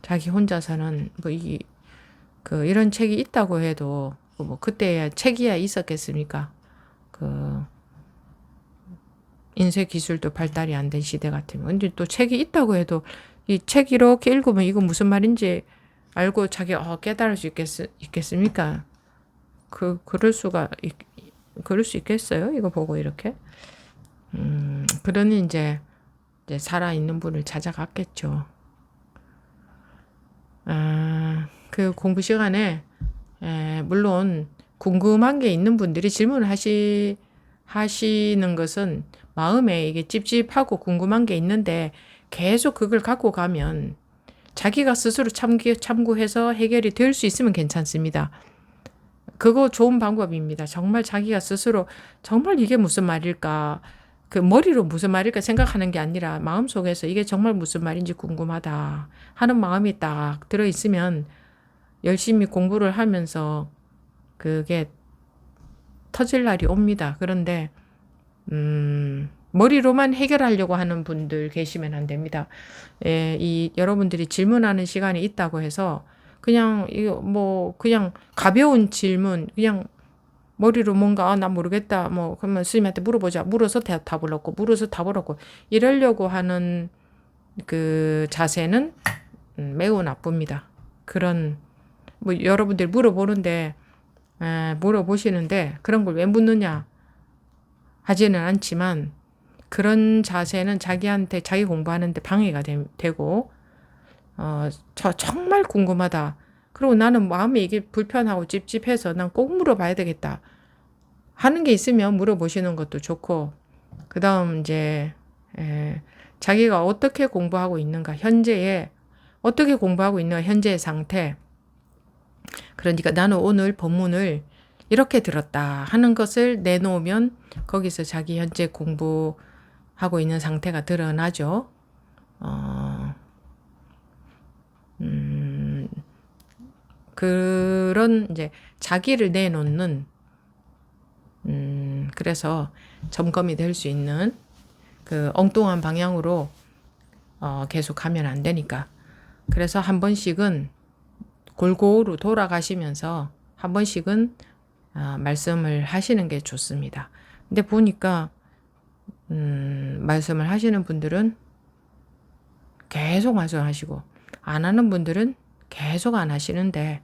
자기 혼자서는 이런 책이 있다고 해도 그때야 책이야 있었겠습니까? 인쇄 기술도 발달이 안 된 시대 같으면. 근데 또 책이 있다고 해도 이 책 이렇게 읽으면 이거 무슨 말인지 알고 자기 깨달을 수 있겠습니까? 그럴 수 있겠어요? 이거 보고 이렇게. 그러니 이제 살아있는 분을 찾아갔겠죠. 그 공부 시간에 물론 궁금한 게 있는 분들이 질문을 하시는 것은 마음에 이게 찝찝하고 궁금한 게 있는데 계속 그걸 갖고 가면 자기가 스스로 참고해서 해결이 될 수 있으면 괜찮습니다. 그거 좋은 방법입니다. 정말 자기가 스스로 정말 이게 무슨 말일까, 머리로 무슨 말일까 생각하는 게 아니라 마음속에서 이게 정말 무슨 말인지 궁금하다 하는 마음이 딱 들어있으면 열심히 공부를 하면서 그게 터질 날이 옵니다. 그런데 머리로만 해결하려고 하는 분들 계시면 안 됩니다. 여러분들이 질문하는 시간이 있다고 해서 그냥 그냥 가벼운 질문, 그냥 머리로 뭔가 나 모르겠다 그러면 스님한테 물어서 답을 얻고 이러려고 하는 그 자세는 매우 나쁩니다. 그런 여러분들 물어보시는데 그런 걸 왜 묻느냐 하지는 않지만 그런 자세는 자기 공부하는데 방해가 되고 저 정말 궁금하다. 그리고 나는 마음이 이게 불편하고 찝찝해서 난 꼭 물어봐야 되겠다 하는 게 있으면 물어보시는 것도 좋고, 그 다음 이제 자기가 어떻게 공부하고 있는가, 현재의 상태, 그러니까 나는 오늘 법문을 이렇게 들었다 하는 것을 내놓으면 거기서 자기 현재 공부하고 있는 상태가 드러나죠. 그런 이제 자기를 내놓는 그래서 점검이 될 수 있는 그 엉뚱한 방향으로 계속 가면 안 되니까, 그래서 한 번씩은 골고루 돌아가시면서 한 번씩은 말씀을 하시는 게 좋습니다. 근데 보니까 말씀을 하시는 분들은 계속 말씀하시고 안 하는 분들은 계속 안 하시는데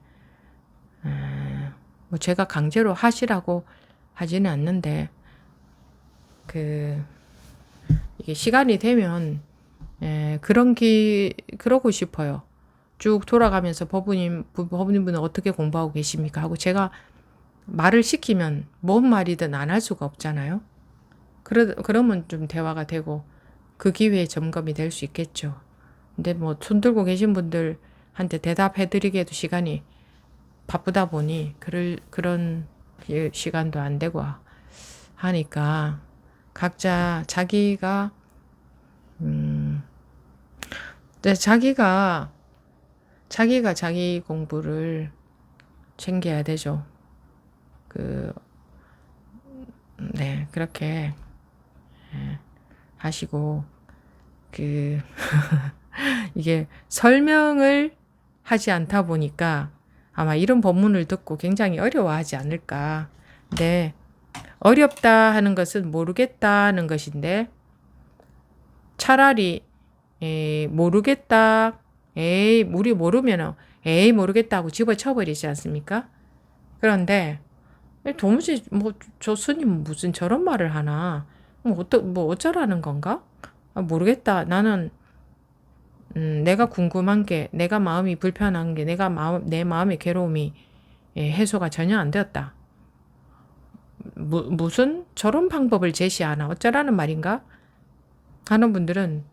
제가 강제로 하시라고 하지는 않는데 이게 시간이 되면 그러고 싶어요. 쭉 돌아가면서 법부님은 어떻게 공부하고 계십니까 하고 제가 말을 시키면 뭔 말이든 안 할 수가 없잖아요. 그러면 좀 대화가 되고 그 기회에 점검이 될 수 있겠죠. 근데 뭐 손 들고 계신 분들한테 대답해 드리기에도 시간이 바쁘다 보니 그런 시간도 안 되고 하니까 각자 자기가 자기가 자기 공부를 챙겨야 되죠. 네, 그렇게 하시고 이게 설명을 하지 않다 보니까 아마 이런 본문을 듣고 굉장히 어려워하지 않을까. 네, 어렵다 하는 것은 모르겠다는 것인데 차라리 모르겠다. 우리 모르면은 모르겠다 하고 집어쳐버리지 않습니까? 그런데 도무지 저 스님 무슨 저런 말을 하나? 뭐 어쩌라는 건가? 모르겠다. 나는 내가 궁금한 게, 내가 마음이 불편한 게, 내 마음의 괴로움이 해소가 전혀 안 되었다. 무슨 저런 방법을 제시하나? 어쩌라는 말인가? 하는 분들은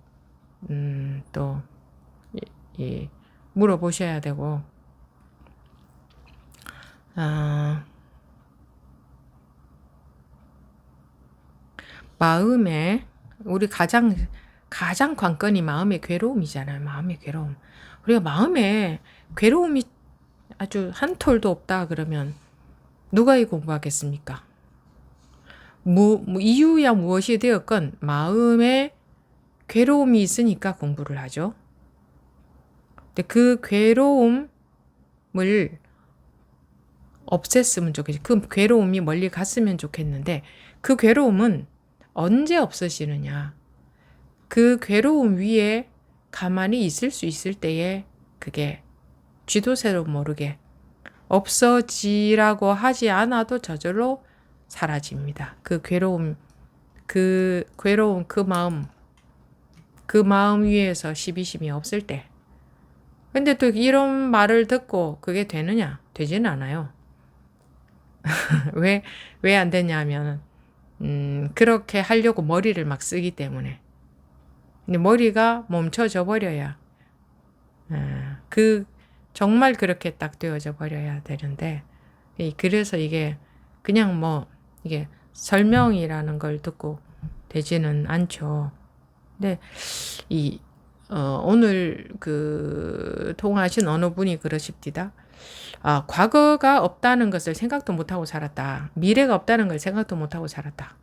또 물어보셔야 되고, 마음에 우리 가장 관건이 마음의 괴로움이잖아요. 마음의 괴로움. 우리가 마음에 괴로움이 아주 한 톨도 없다 그러면 누가 이 공부하겠습니까? 이유야 무엇이 되었건 마음에 괴로움이 있으니까 공부를 하죠. 근데 그 괴로움을 없앴으면 좋겠지. 그 괴로움이 멀리 갔으면 좋겠는데 그 괴로움은 언제 없어지느냐. 그 괴로움 위에 가만히 있을 수 있을 때에 그게 쥐도 새도 모르게 없어지라고 하지 않아도 저절로 사라집니다. 그 괴로움, 그 마음 위에서 시비심이 없을 때. 근데 또 이런 말을 듣고 그게 되느냐? 되지는 않아요. 왜 안 되냐면, 그렇게 하려고 머리를 막 쓰기 때문에. 근데 머리가 멈춰져 버려야, 정말 그렇게 딱 되어져 버려야 되는데, 그래서 이게 그냥 이게 설명이라는 걸 듣고 되지는 않죠. 근데 오늘 통화하신 어느 분이 그러십니다. 과거가 없다는 것을 생각도 못하고 살았다. 미래가 없다는 걸 생각도 못하고 살았다.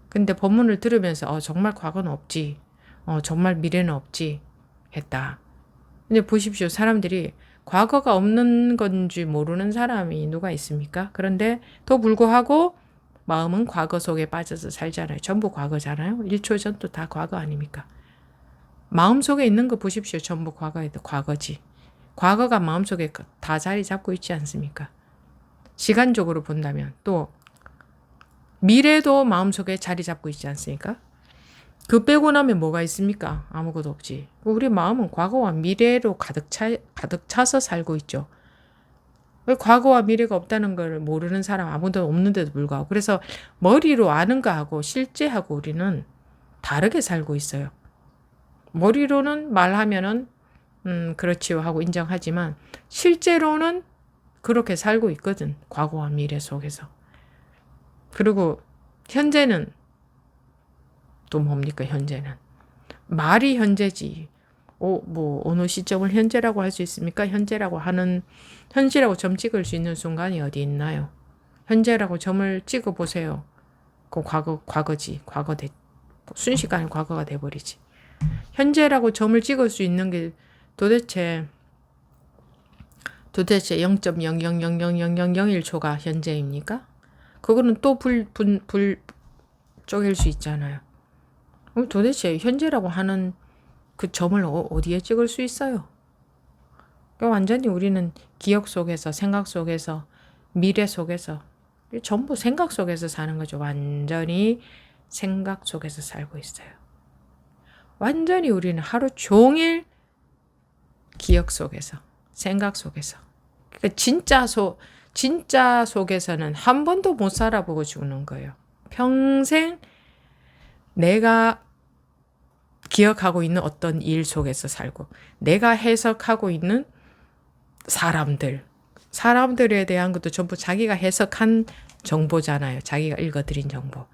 근데 본문을 들으면서 정말 과거는 없지. 정말 미래는 없지. 했다. 근데 보십시오. 사람들이 과거가 없는 건지 모르는 사람이 누가 있습니까? 그런데 또 불구하고 마음은 과거 속에 빠져서 살잖아요. 전부 과거잖아요. 1초 전도 다 과거 아닙니까? 마음속에 있는 거 보십시오. 전부 과거지. 과거가 마음속에 다 자리 잡고 있지 않습니까? 시간적으로 본다면 또 미래도 마음속에 자리 잡고 있지 않습니까? 그 빼고 나면 뭐가 있습니까? 아무것도 없지. 우리 마음은 과거와 미래로 가득 차서 살고 있죠. 왜 과거와 미래가 없다는 걸 모르는 사람 아무도 없는데도 불구하고. 그래서 머리로 아는 거하고 실제하고 우리는 다르게 살고 있어요. 머리로는 말하면은 그렇지요 하고 인정하지만 실제로는 그렇게 살고 있거든. 과거와 미래 속에서. 그리고 현재는 또 뭡니까? 현재는 말이 현재지. 어느 시점을 현재라고 할 수 있습니까? 현재라고 점 찍을 수 있는 순간이 어디 있나요? 현재라고 점을 찍어 보세요. 그 과거지. 순식간에 과거가 돼버리지. 현재라고 점을 찍을 수 있는 게 도대체 0.00000001초가 현재입니까? 그거는 또 쪼갤 수 있잖아요. 그럼 도대체 현재라고 하는 그 점을 어디에 찍을 수 있어요? 그러니까 완전히 우리는 기억 속에서, 생각 속에서, 미래 속에서, 전부 생각 속에서 사는 거죠. 완전히 생각 속에서 살고 있어요. 완전히 우리는 하루 종일 기억 속에서, 생각 속에서. 그러니까 진짜 속에서는 한 번도 못 살아보고 죽는 거예요. 평생 내가 기억하고 있는 어떤 일 속에서 살고, 내가 해석하고 있는 사람들에 대한 것도 전부 자기가 해석한 정보잖아요. 자기가 읽어드린 정보.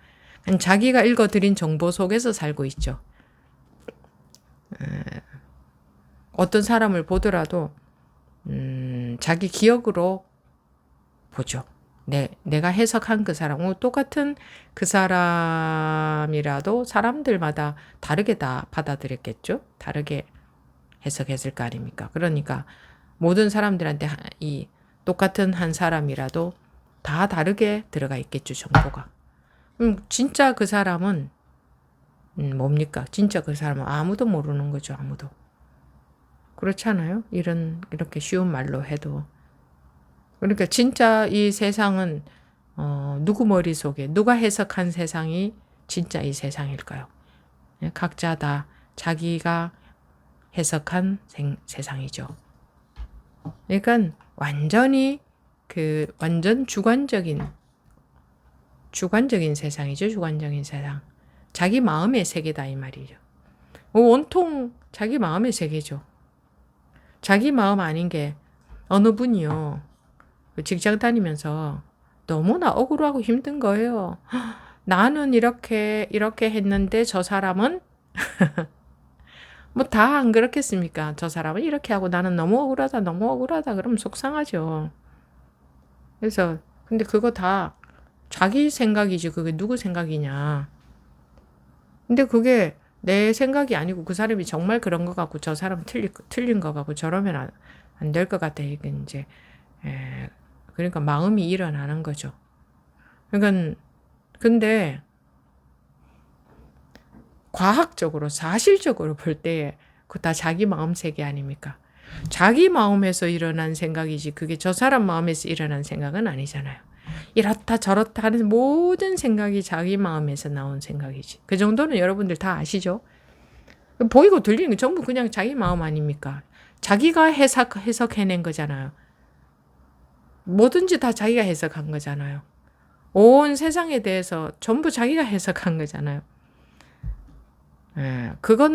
자기가 읽어드린 정보 속에서 살고 있죠. 어떤 사람을 보더라도 자기 기억으로 보죠. 내가 해석한 그 사람, 똑같은 그 사람이라도 사람들마다 다르게 다 받아들였겠죠. 다르게 해석했을 거 아닙니까? 그러니까 모든 사람들한테 이 똑같은 한 사람이라도 다 다르게 들어가 있겠죠, 정보가. 진짜 그 사람은 뭡니까? 진짜 그 사람은 아무도 모르는 거죠, 아무도. 그렇잖아요? 이렇게 쉬운 말로 해도. 그러니까 진짜 이 세상은 누구 머릿속에 누가 해석한 세상이 진짜 이 세상일까요? 각자 다 자기가 해석한 세상이죠. 그러니까 완전히 완전 주관적인 세상이죠. 주관적인 세상. 자기 마음의 세계다 이 말이죠. 온통 자기 마음의 세계죠. 자기 마음 아닌 게 어느 분이요. 직장 다니면서 너무나 억울하고 힘든 거예요. 나는 이렇게 했는데 저 사람은 뭐 다 안 그렇겠습니까? 저 사람은 이렇게 하고 나는 너무 억울하다. 그러면 속상하죠. 그래서 근데 그거 다 자기 생각이지. 그게 누구 생각이냐. 근데 그게 내 생각이 아니고 그 사람이 정말 그런 것 같고 저 사람은 틀린 것 같고 저러면 안 될 것 같아. 이게 이제 그러니까 마음이 일어나는 거죠. 그러니까 근데 과학적으로 사실적으로 볼 때 그거 다 자기 마음 세계 아닙니까? 자기 마음에서 일어난 생각이지 그게 저 사람 마음에서 일어난 생각은 아니잖아요. 이렇다 저렇다 하는 모든 생각이 자기 마음에서 나온 생각이지. 그 정도는 여러분들 다 아시죠? 보이고 들리는 게 전부 그냥 자기 마음 아닙니까? 자기가 해석해낸 거잖아요. 뭐든지 다 자기가 해석한 거잖아요. 온 세상에 대해서 전부 자기가 해석한 거잖아요. 그거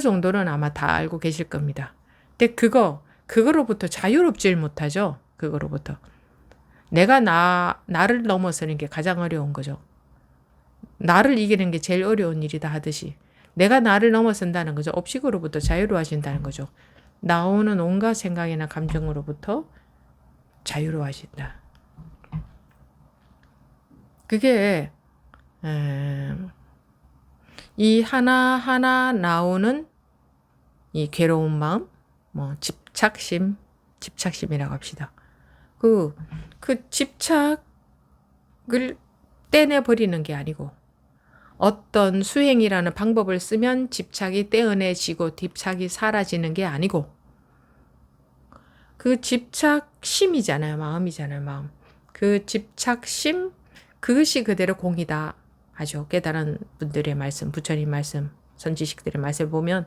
정도는 아마 다 알고 계실 겁니다. 근데 그거로부터 자유롭질 못하죠. 그거로부터. 내가 나를 넘어서는 게 가장 어려운 거죠. 나를 이기는 게 제일 어려운 일이다 하듯이 내가 나를 넘어선다는 거죠. 업식으로부터 자유로워진다는 거죠. 나오는 온갖 생각이나 감정으로부터 자유로워진다. 그게 이 하나하나 나오는 이 괴로운 마음, 뭐 집착심이라고 합시다. 그 집착을 떼내버리는 게 아니고 어떤 수행이라는 방법을 쓰면 집착이 떼어내지고 집착이 사라지는 게 아니고 그 집착심이잖아요. 마음이잖아요. 마음. 그 집착심 그것이 그대로 공이다 하죠. 깨달은 분들의 말씀, 부처님 말씀, 선지식들의 말씀을 보면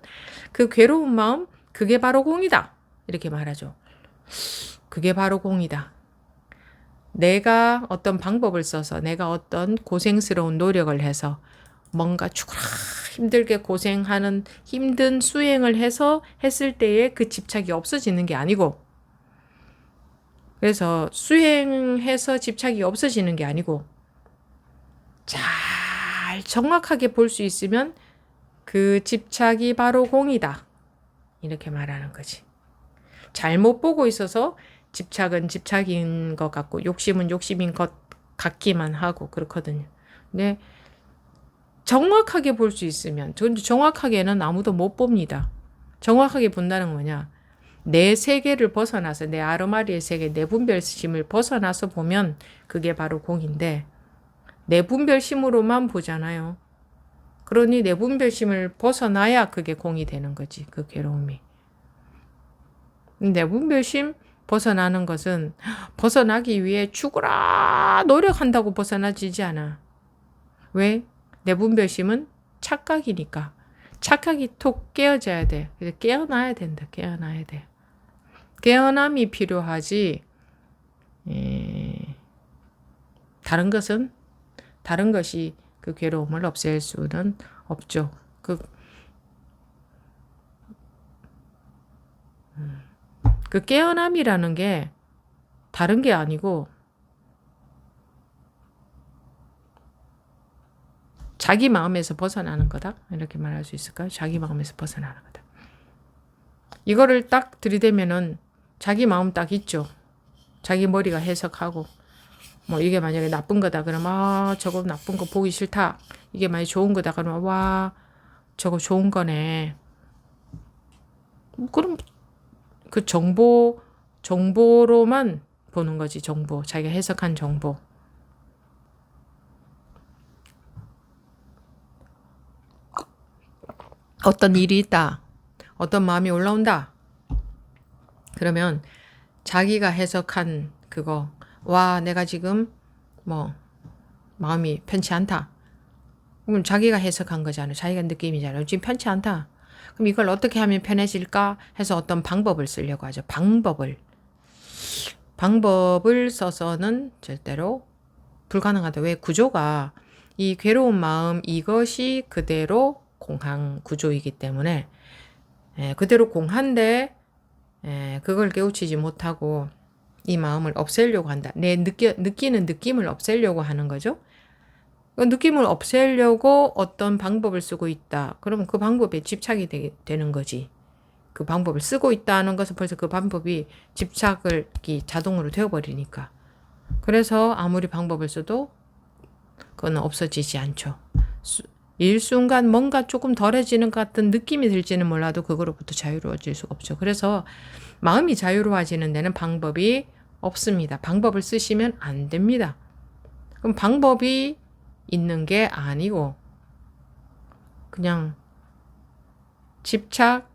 그 괴로운 마음 그게 바로 공이다 이렇게 말하죠. 그게 바로 공이다. 내가 어떤 방법을 써서 내가 어떤 고생스러운 노력을 해서 뭔가 죽으라 힘들게 고생하는 힘든 수행을 했을 때에 그 집착이 없어지는 게 아니고 그래서 수행해서 집착이 없어지는 게 아니고 잘 정확하게 볼 수 있으면 그 집착이 바로 공이다. 이렇게 말하는 거지. 잘못 보고 있어서 집착은 집착인 것 같고 욕심은 욕심인 것 같기만 하고 그렇거든요. 근데 정확하게 볼 수 있으면 정확하게는 아무도 못 봅니다. 정확하게 본다는 뭐냐. 내 세계를 벗어나서 내 아르마리의 세계 내 분별심을 벗어나서 보면 그게 바로 공인데 내 분별심으로만 보잖아요. 그러니 내 분별심을 벗어나야 그게 공이 되는 거지. 그 괴로움이. 내 분별심 벗어나는 것은 벗어나기 위해 죽으라 노력한다고 벗어나지지 않아. 왜? 내 분별심은 착각이니까. 착각이 톡 깨어져야 돼. 그래서 깨어나야 된다. 깨어나야 돼. 깨어남이 필요하지. 다른 것이 그 괴로움을 없앨 수는 없죠. 그 깨어남이라는 게 다른 게 아니고 자기 마음에서 벗어나는 거다. 이렇게 말할 수 있을까요? 자기 마음에서 벗어나는 거다. 이거를 딱 들이대면은 자기 마음 딱 있죠. 자기 머리가 해석하고 뭐 이게 만약에 나쁜 거다 그러면 저거 나쁜 거 보기 싫다. 이게 만약에 좋은 거다 그러면 와 저거 좋은 거네. 그럼 그 정보로만 보는 거지. 정보. 자기가 해석한 정보. 어떤 일이 있다. 어떤 마음이 올라온다. 그러면 자기가 해석한 그거 와 내가 지금 뭐 마음이 편치 않다. 그럼 자기가 해석한 거잖아요. 자기가 느낌이잖아요. 지금 편치 않다. 그럼 이걸 어떻게 하면 편해질까 해서 어떤 방법을 쓰려고 하죠. 방법을 써서는 절대로 불가능하다. 왜? 구조가 이 괴로운 마음 이것이 그대로 공한 구조이기 때문에 그대로 공한데 그걸 깨우치지 못하고 이 마음을 없애려고 한다. 느끼는 느낌을 없애려고 하는 거죠. 그 느낌을 없애려고 어떤 방법을 쓰고 있다. 그러면 그 방법에 집착이 되는 거지. 그 방법을 쓰고 있다는 것은 벌써 그 방법이 집착을 자동으로 되어버리니까. 그래서 아무리 방법을 써도 그건 없어지지 않죠. 일순간 뭔가 조금 덜해지는 것 같은 느낌이 들지는 몰라도 그거로부터 자유로워질 수가 없죠. 그래서 마음이 자유로워지는 데는 방법이 없습니다. 방법을 쓰시면 안 됩니다. 그럼 방법이 있는 게 아니고 그냥 집착에서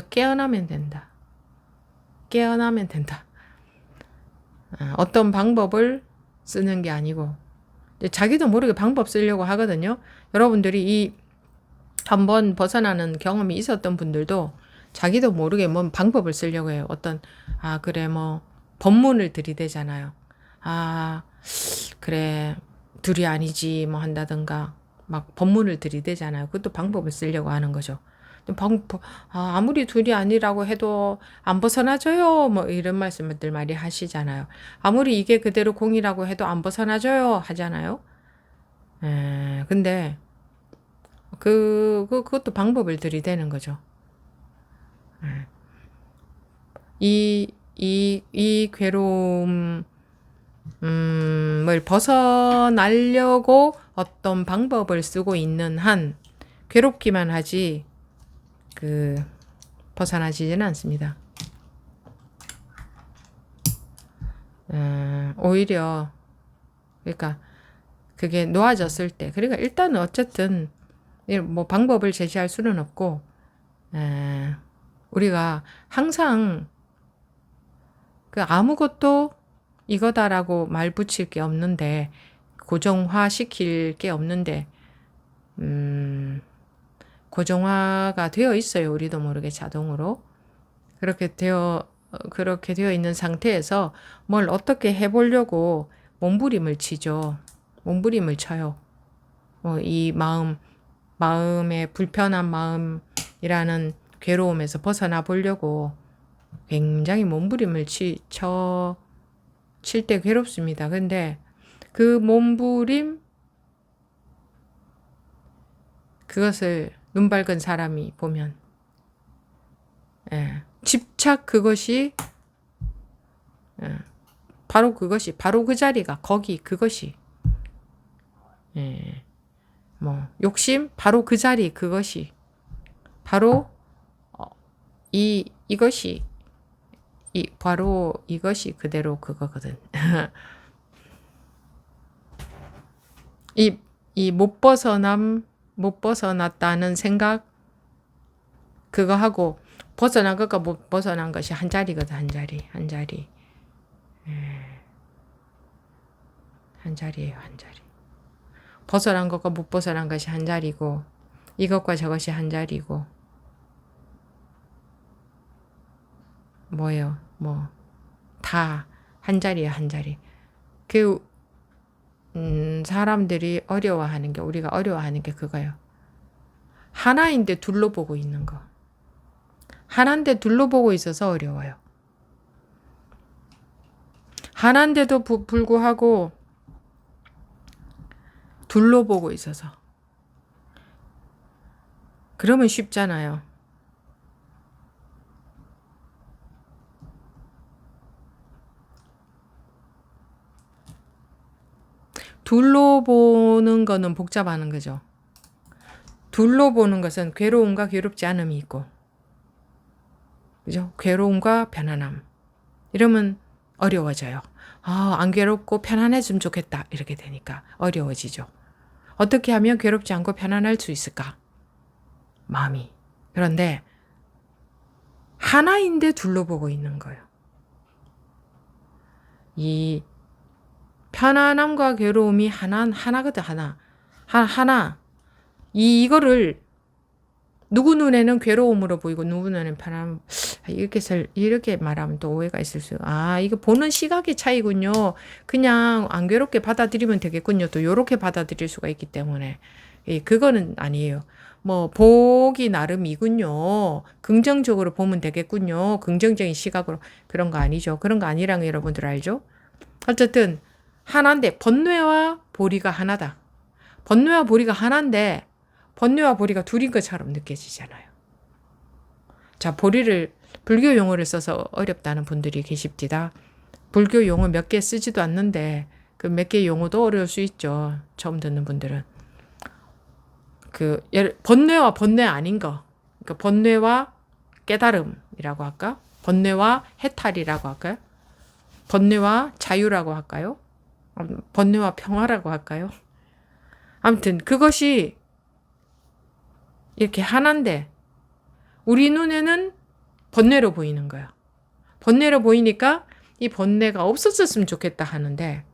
깨어나면 된다. 깨어나면 된다. 어떤 방법을 쓰는 게 아니고 자기도 모르게 방법 쓰려고 하거든요. 여러분들이 한번 벗어나는 경험이 있었던 분들도 자기도 모르게 뭔 방법을 쓰려고 해요. 그래 법문을 들이대잖아요. 그래 둘이 아니지 한다든가 막 법문을 들이대잖아요. 그것도 방법을 쓰려고 하는 거죠. 아무리 둘이 아니라고 해도 안 벗어나져요. 이런 말씀들 많이 하시잖아요. 아무리 이게 그대로 공이라고 해도 안 벗어나져요. 하잖아요. 근데 그것도 방법을 들이대는 거죠. 이 괴로움을 벗어나려고 어떤 방법을 쓰고 있는 한 괴롭기만 하지 벗어나지는 않습니다. 오히려 그러니까 그게 놓아졌을 때 그러니까 일단은 어쨌든 방법을 제시할 수는 없고 우리가 항상 아무것도 이거다라고 말 붙일 게 없는데 고정화 시킬 게 없는데 고정화가 되어 있어요. 우리도 모르게 자동으로. 그렇게 되어 있는 상태에서 뭘 어떻게 해보려고 몸부림을 치죠. 몸부림을 쳐요. 이 마음의 불편한 마음이라는 괴로움에서 벗어나 보려고 굉장히 몸부림을 칠 때 괴롭습니다. 근데 그 몸부림 그것을 눈 밝은 사람이 보면 집착 그것이 바로 그 자리가 거기 그것이 욕심 바로 그 자리 그것이 바로 이것이 바로 이것이 그대로 그거거든. 못 벗어났다는 생각 그거 하고 벗어난 것과 못 벗어난 것이 한 자리거든. 한 자리예요. 한 자리예요. 한 자리. 벗어난 것과 못 벗어난 것이 한 자리고 이것과 저것이 한 자리고 뭐예요? 다 한 자리예요. 한 자리. 사람들이 어려워하는 게, 우리가 어려워하는 게 그거예요. 하나인데 둘러보고 있는 거. 하나인데 둘러보고 있어서 어려워요. 하나인데도 불구하고 둘러보고 있어서. 그러면 쉽잖아요. 둘러보는 거는 복잡하는 거죠. 둘러보는 것은 괴로움과 괴롭지 않음이 있고, 그죠? 괴로움과 편안함. 이러면 어려워져요. 안 괴롭고 편안해지면 좋겠다. 이렇게 되니까 어려워지죠. 어떻게 하면 괴롭지 않고 편안할 수 있을까? 마음이. 그런데 하나인데 둘러보고 있는 거예요. 이 편안함과 괴로움이 하나거든, 하나. 이거를 누구 눈에는 괴로움으로 보이고 누구 눈에는 편안함. 이렇게 말하면 또 오해가 있을 수. 이거 보는 시각의 차이군요. 그냥 안 괴롭게 받아들이면 되겠군요. 또 요렇게 받아들일 수가 있기 때문에. 그거는 아니에요. 뭐 보기 나름이군요. 긍정적으로 보면 되겠군요. 긍정적인 시각으로. 그런 거 아니죠. 그런 거 아니란 거 여러분들 알죠? 어쨌든 하나인데 번뇌와 보리가 하나다. 번뇌와 보리가 하나인데 번뇌와 보리가 둘인 것처럼 느껴지잖아요. 자, 보리를 불교 용어를 써서 어렵다는 분들이 계십니다. 불교 용어 몇 개 쓰지도 않는데 그 몇 개 용어도 어려울 수 있죠. 처음 듣는 분들은. 번뇌와 번뇌 아닌 거. 그러니까 번뇌와 깨달음이라고 할까? 번뇌와 해탈이라고 할까요? 번뇌와 자유라고 할까요? 번뇌와 평화라고 할까요? 아무튼 그것이 이렇게 하나인데 우리 눈에는 번뇌로 보이는 거야. 번뇌로 보이니까 이 번뇌가 없었으면 좋겠다 하는데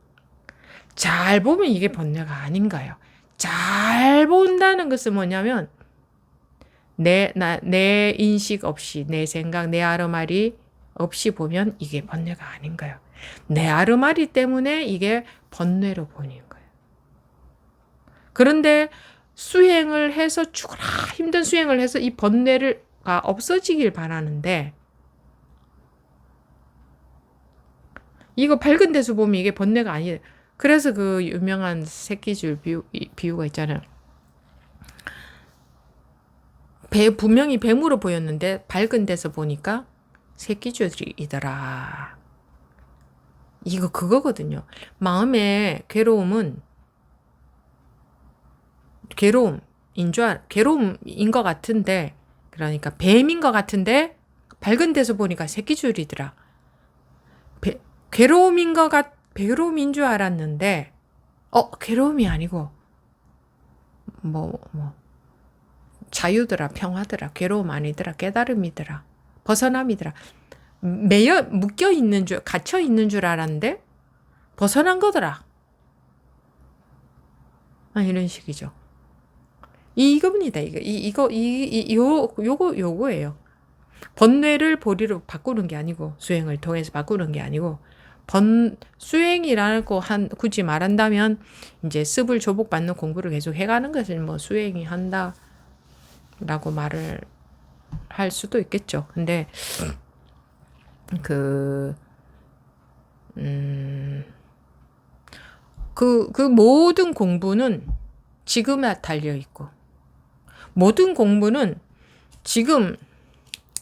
잘 보면 이게 번뇌가 아닌가요? 잘 본다는 것은 뭐냐면 내 인식 없이 내 생각, 내 아르마리 없이 보면 이게 번뇌가 아닌 거예요. 내 아르마리 때문에 이게 번뇌로 보이는 거예요. 그런데 수행을 해서 죽어라 힘든 수행을 해서 이 번뇌가 없어지길 바라는데 이거 밝은 데서 보면 이게 번뇌가 아니에요. 그래서 그 유명한 새끼줄 비유가 있잖아요. 분명히 뱀으로 보였는데 밝은 데서 보니까 새끼줄이더라. 이거 그거거든요. 마음의 괴로움은 괴로움인 것 같은데, 그러니까 뱀인 것 같은데 밝은 데서 보니까 새끼줄이더라. 괴로움인 줄 알았는데 괴로움이 아니고 자유더라, 평화더라, 괴로움 아니더라, 깨달음이더라, 벗어남이더라. 묶여 있는 줄, 갇혀 있는 줄 알았는데 벗어난 거더라. 이런 식이죠. 이겁니다. 요거예요. 번뇌를 보리로 바꾸는 게 아니고 수행을 통해서 바꾸는 게 아니고 수행이라고 굳이 말한다면 이제 습을 조복받는 공부를 계속 해가는 것을 수행이 한다라고 말을 할 수도 있겠죠. 근데 그 모든 공부는 지금에 달려 있고 모든 공부는 지금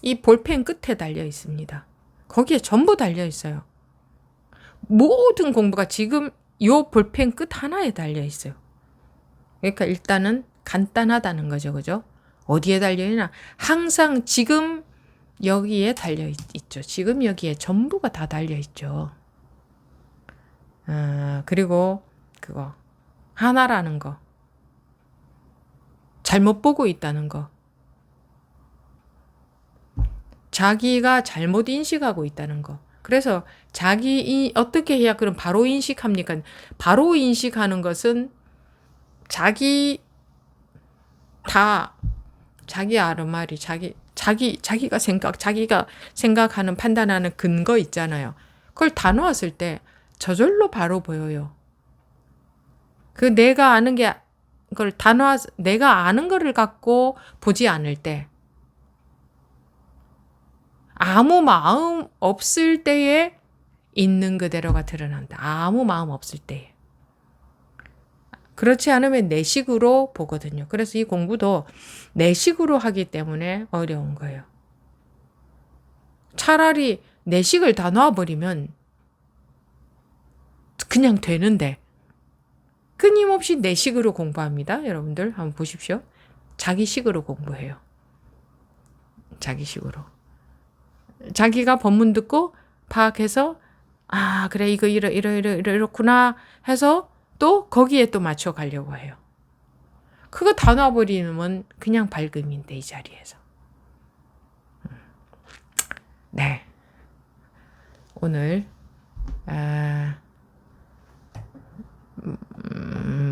이 볼펜 끝에 달려 있습니다. 거기에 전부 달려 있어요. 모든 공부가 지금 요 볼펜 끝 하나에 달려 있어요. 그러니까 일단은 간단하다는 거죠. 그죠? 어디에 달려 있나? 항상 지금 여기에 달려 있죠. 지금 여기에 전부가 다 달려 있죠. 그리고 그거 하나라는 거. 잘못 보고 있다는 거. 자기가 잘못 인식하고 있다는 거. 그래서 어떻게 해야 그럼 바로 인식합니까? 바로 인식하는 것은 자기 아르마리, 자기가 생각하는 판단하는 근거 있잖아요. 그걸 다 놓았을 때 저절로 바로 보여요. 그 내가 아는 게 그걸 단화 내가 아는 거를 갖고 보지 않을 때 아무 마음 없을 때에 있는 그대로가 드러난다. 아무 마음 없을 때에. 그렇지 않으면 내식으로 보거든요. 그래서 이 공부도 내식으로 하기 때문에 어려운 거예요. 차라리 내식을 다 놔버리면 그냥 되는데 끊임없이 내식으로 공부합니다. 여러분들 한번 보십시오. 자기식으로 공부해요. 자기식으로. 자기가 법문 듣고 파악해서 아 그래 이거 이렇구나 해서 또 거기에 또 맞춰 가려고 해요. 그거 다 놔버리면 그냥 발금인데 이 자리에서. 네. 오늘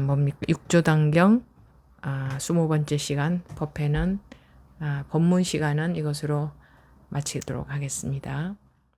뭡니까? 6조단경 20번째 시간 법회는 법문 시간은 이것으로 마치도록 하겠습니다.